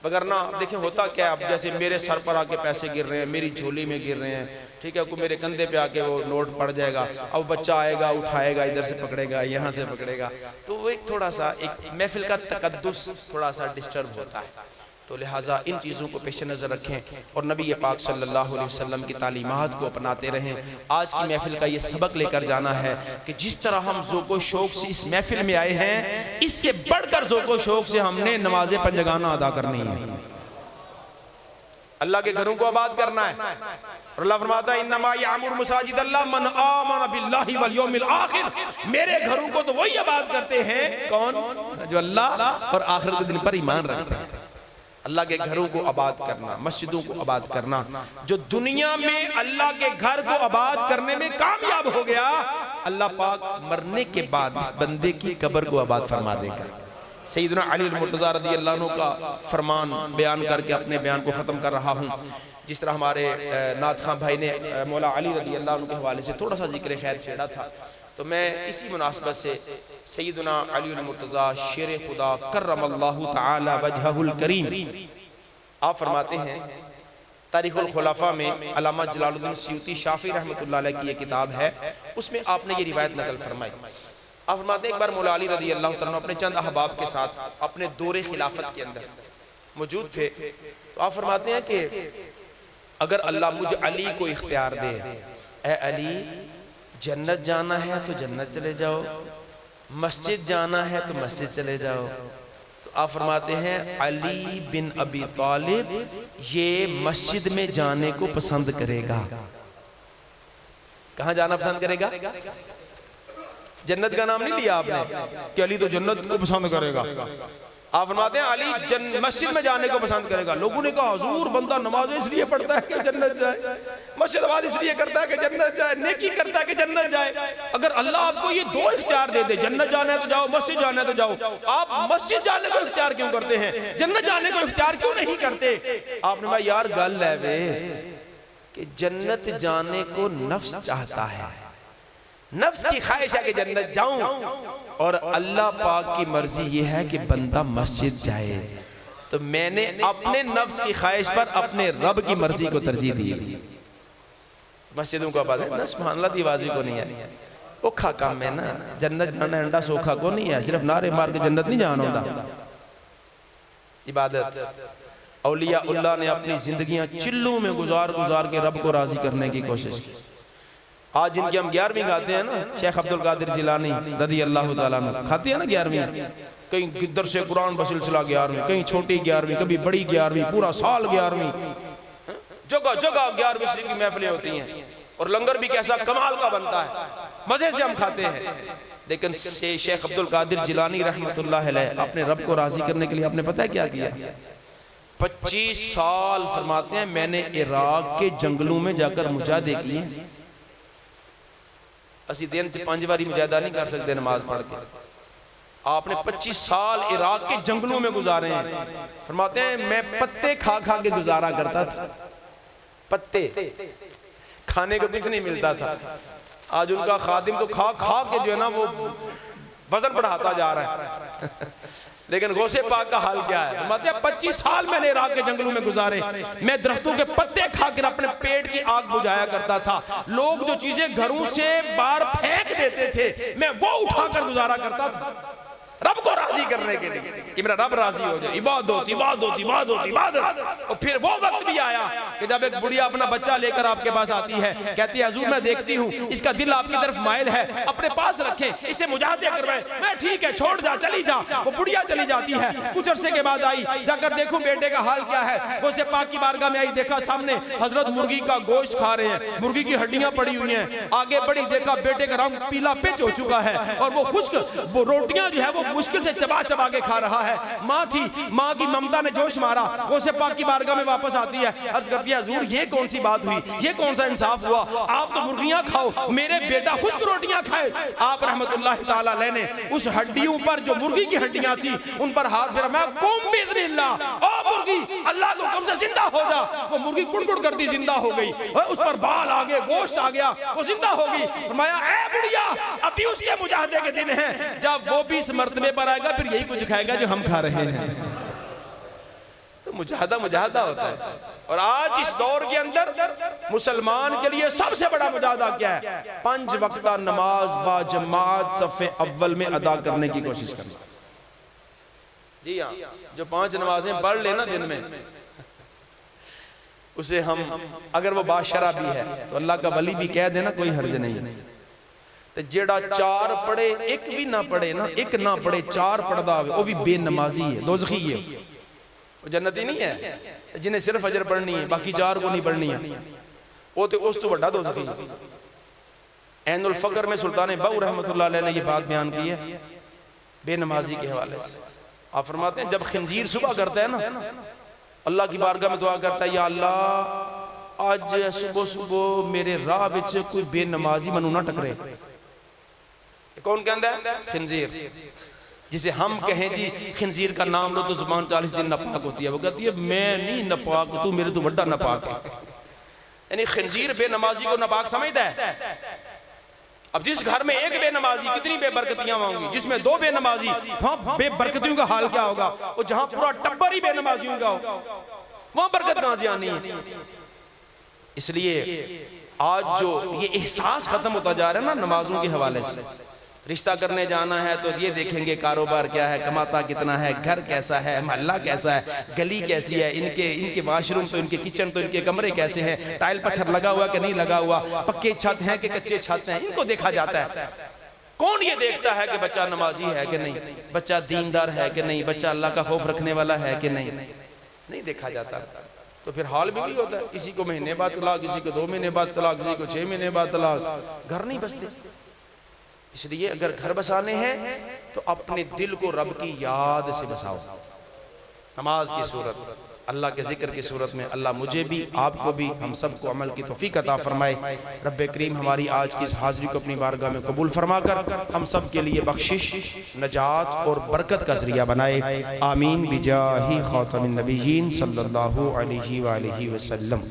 وگرنہ دیکھیں ہوتا کیا ہے، اب جیسے میرے سر پر آ کے پیسے گر رہے ہیں، میری جھولی میں گر رہے ہیں. ٹھیک ہے، کوئی میرے کندھے پہ آ کے وہ نوٹ پڑ جائے گا، اب بچہ آئے گا اٹھائے گا، ادھر سے پکڑے گا، یہاں سے پکڑے گا، تو وہ ایک تھوڑا سا ایک محفل کا تقدس تھوڑا سا ڈسٹرب ہوتا ہے. تو لہٰذا ان چیزوں کو پیش نظر رکھیں اور نبی پاک صلی اللہ علیہ وسلم کی تعلیمات کو اپناتے رہیں. آج کی محفل کا یہ سبق لے کر جانا ہے کہ جس طرح ہم ذوق و شوق سے اس محفل میں آئے ہیں، اس سے بڑھ کر ذوق و شوق سے ہم نے نماز پنجگانہ ادا کرنی ہے. اللہ کے گھروں کو آباد کرنا ہے. اور اللہ فرماتا ہے انما یعمر مساجد اللہ من آمن باللہ والیوم الآخر. میرے گھروں کو تو وہی آباد کرتے ہیں کون؟ جو اللہ اور آخرت کے دن پر ایمان رکھتے ہیں. اللہ کے گھروں کو آباد کرنا، مسجدوں کو آباد کرنا. جو دنیا میں اللہ کے گھر کو آباد کرنے میں کامیاب ہو گیا، اللہ پاک مرنے کے بعد اس بندے کی قبر کو آباد فرما دے گا. سیدنا علی المرتضیٰ رضی اللہ عنہ کا فرمان بیان کر کے اپنے بیان کو ختم کر رہا ہوں. جس طرح ہمارے نعت خواں بھائی نے مولا علی رضی اللہ عنہ کے حوالے سے تھوڑا سا ذکر خیر چھیڑا تھا، تو میں اسی مناسبت سے سیدنا علی المرتضیٰ شیر خدا کرم اللہ تعالی وجہہ الکریم، آپ فرماتے ہیں تاریخ الخلفاء میں علامہ جلال الدین سیوطی شافعی رحمۃ اللہ علیہ کی یہ کتاب ہے، اس میں آپ نے یہ روایت نقل فرمائی۔ آپ فرماتے ہیں ایک بار مولا علی رضی اللہ تعالیٰ اپنے چند احباب کے ساتھ اپنے دور خلافت کے اندر موجود تھے، تو آپ فرماتے ہیں کہ اگر اللہ مجھ علی کو اختیار دے، اے علی جنت جانا ہے تو جنت چلے جاؤ، مسجد جانا ہے تو مسجد چلے جاؤ، تو آپ فرماتے ہیں علی بن ابی طالب یہ مسجد میں جانے کو پسند کرے گا۔ کہاں جانا پسند کرے گا؟ جنت کا نام نہیں لیا آپ نے کہ علی تو جنت کو پسند کرے گا، آپ فرماتے ہیں علی مسجد میں جانے کو پسند کرے گا۔ لوگوں نے کہا حضور بندہ نماز اس لیے پڑھتا ہے کہ جنت جائے، مسجد آباد اس لیے کرتا ہے کہ جنت جائے، نیکی کرتا ہے کہ جنت جائے۔ اگر اللہ آپ کو یہ دو اختیار دے دے، جنت جانا ہے تو جاؤ، مسجد جانا ہے تو جاؤ، آپ مسجد جانے کو اختیار کیوں کرتے ہیں؟ جنت جانے کو اختیار کیوں نہیں کرتے؟ آپ نے کہا یار گل ہے وے کہ جنت جانے کو نفس چاہتا ہے، نفس کی خواہش ہے کہ جنت جاؤں، اور اللہ پاک کی مرضی یہ ہے کہ بندہ مسجد جائے، تو میں نے اپنے نفس کی خواہش پر اپنے رب کی مرضی کو ترجیح دی۔ مسجدوں کو آباد ہے، سبحان اللہ دی آواز بھی کو نہیں ہے، اوکھا کام ہے نا، جنت جانا انڈا سوکھا کو نہیں ہے، صرف نعرے مار کے جنت نہیں جانا ہوتا۔ عبادت اولیاء اللہ نے اپنی زندگیاں چلوں میں گزار کے رب کو راضی کرنے کی کوشش کی۔ آج جن کی ہم 11ویں گاتے ہیں نا، شیخ عبدالقادر جیلانی رضی اللہ تعالیٰ عنہ کھاتے ہیں نا 11ویں، کہیں درس قرآن بسلسلہ 11ویں، کہیں چھوٹی 11ویں، کبھی بڑی 11ویں، پورا سال 11ویں، جگہ 11ویں شریف کی محفلیں ہوتی ہیں، اور لنگر بھی کیسا کمال کا بنتا ہے، مزے سے ہم کھاتے ہیں۔ لیکن شیخ عبدالقادر جیلانی رحمۃ اللہ علیہ اپنے رب کو راضی کرنے کے لیے آپ نے پتہ ہے کیا کیا؟ 25 سال فرماتے ہیں میں نے عراق کے جنگلوں میں جا کر مجاہدے کیے، اسی دن 5 باری مجاہدہ نہیں کر سکتے نماز پڑھ کے، آپ نے 25 سال عراق کے جنگلوں میں گزارے ہیں۔ فرماتے ہیں میں پتے کھا کے گزارا کرتا تھا، پتے کھانے کو کچھ نہیں ملتا تھا۔ آج ان کا خادم تو کھا کے جو ہے نا وہ وزن بڑھاتا جا رہا ہے، لیکن غوث پاک کا حال کیا ہے؟ فرماتے ہیں 25 سال میں نے عراق کے جنگلوں میں گزارے، میں درختوں کے پتے کھا کر اپنے پیٹ کی آگ بجھایا کرتا تھا، لوگ جو چیزیں گھروں سے باہر پھینک دیتے تھے میں وہ اٹھا کر گزارا کرتا تھا رب کو راضی کرنے کے لیے کہ میرا رب راضی ہو جائے۔ عبادت۔ اور پھر وہ وقت بھی آیا کہ جب ایک بڑھیا اپنا بچہ لے کر آپ کے پاس آتی ہے، کہتی ہے حضور میں دیکھتی ہوں اس کا دل آپ کی طرف مائل ہے، اپنے پاس رکھیں، اسے مجاہدے کروائیں۔ میں ٹھیک ہے چھوڑ جا، چلی جا۔ وہ بڑھیا چلی جاتی ہے، کچھ عرصے کے بعد آئی، جا کر دیکھوں بیٹے کا حال کیا ہے۔ غوث پاک کی بارگاہ میں آئی، دیکھا سامنے حضرت مرغی کا گوشت کھا رہے ہیں، مرغی کی ہڈیاں پڑی ہوئی ہیں۔ آگے بڑھی، دیکھا بیٹے کا رنگ پیلا پچ ہو چکا ہے، اور وہ خشک وہ روٹیاں جو ہے وہ مشکل سے چبا کے کھا رہا ہے۔ ماں تھی، ماں کی ممتا نے جوش مارا، غوث پاک کی بارگاہ میں واپس آتی ہے، عرض کرتی ہے حضور یہ کون سی بات ہوئی، یہ کون سا انصاف ہوا، آپ تو مرغیاں کھاؤ، میرے بیٹا خشک روٹیاں کھائے۔ آپ رحمت اللہ تعالیٰ علیہ نے اس ہڈیوں پر جو مرغی کی ہڈیاں تھی ان پر ہاتھ پھیرا، میں قوم باذن اللہ، او مرغی اللہ کے حکم سے زندہ ہو جا۔ وہ مرغی کڑ کڑ کرتی زندہ ہو گئی، اس پر بال آگے گوشت آ گیا، وہ زندہ ہو گئی۔ فرمایا اے بڑھیا ابھی اس کے مجاہدے کے دن ہیں، جب وہ بھی اس مرتبے پر آئے گا پھر یہی کچھ کھائے گا جو ہم کھا رہے ہیں۔ تو مجاہدہ ہوتا ہے۔ اور آج اس دور کے اندر مسلمان کے لیے سب سے بڑا مجاہدہ کیا ہے؟ 5 وقتہ نماز با جماعت صف اول میں ادا کرنے کی کوشش کرنا۔ جی ہاں، جو 5 نمازیں پڑھ لینا دن میں، اسے ہم اگر وہ باشرہ بھی ہے تو اللہ کا ولی بھی کہہ دینا کوئی حرج نہیں، تو جیڑا 4 پڑھے ایک بھی نہ پڑھے نا، ایک نہ پڑھے 4 پڑھدا ہوئے وہ بھی بے نمازی ہے، دوزخی ہے، وہ جنتی نہیں ہے۔ جنہیں صرف فجر پڑھنی ہے باقی 4 کو نہیں پڑھنی ہے، وہ تو اس تو بڑا دوزخی ہے۔ عین الفقر میں سلطان بہو رحمت اللہ علیہ نے یہ بات بیان کی ہے بے نمازی کے حوالے سے۔ آپ فرماتے ہیں جب خنزیر صبح کرتا ہے نا، اللہ کی بارگاہ میں دعا کرتا ہے یا اللہ آج صبح میرے راہ وچ کوئی بے نمازی منو نہ ٹکرے۔ کون کہندہ ہے؟ خنزیر، جسے ہم کہیں جی خنزیر کا نام لو تو زبان 40 دن ناپاک ہوتی ہے، وہ کہتی ہے میں نہیں ناپاک، تو میرے تو بڑا ناپاک ہے۔ یعنی خنزیر بے نمازی کو ناپاک سمجھتا ہے۔ اب جس گھر میں ایک بے نمازی کتنی بے برکتیاں ہوں گی، جس میں 2 بے نمازی وہاں بے برکتیوں کا حال کیا ہوگا، اور جہاں پورا ٹبر ہی بے نمازیوں کا ہوگا وہاں برکت کہاں سے آنی ہے۔ اس لیے آج جو یہ احساس ختم ہوتا جا رہا ہے نا نمازوں کے حوالے سے، رشتہ کرنے جانا ہے تو یہ دیکھیں گے کاروبار کیا ہے، کماتا کتنا ہے، گھر کیسا ہے، محلہ کیسا ہے، گلی کیسی ہے، ان کے واش روم تو، ان کے کچن تو، ان کے کمرے کیسے ہیں، ٹائل پتھر لگا ہوا کہ نہیں لگا ہوا، پکے چھت ہیں کہ کچے چھت ہیں، ان کو دیکھا جاتا ہے۔ کون یہ دیکھتا ہے کہ بچہ نمازی ہے کہ نہیں، بچہ دیندار ہے کہ نہیں، بچہ اللہ کا خوف رکھنے والا ہے کہ نہیں، نہیں دیکھا جاتا۔ تو پھر حال بھی ہوتا ہے، کسی کو مہینے بعد طلاق، کسی کو 2 مہینے بعد طلاق، کسی کو 6 مہینے بعد طلاق، گھر نہیں بستے۔ اس لیے اگر گھر بسانے ہیں تو اپنے دل کو رب کی یاد سے بساؤ، نماز کی صورت، اللہ کے ذکر کی صورت میں۔ اللہ مجھے بھی، آپ کو بھی، ہم سب کو عمل کی توفیق عطا فرمائے۔ رب کریم ہماری آج کی اس حاضری کو اپنی بارگاہ میں قبول فرما کر ہم سب کے لیے بخشش، نجات اور برکت کا ذریعہ بنائے، آمین بجاہ خاتم النبیین صلی اللہ علیہ وآلہ وسلم۔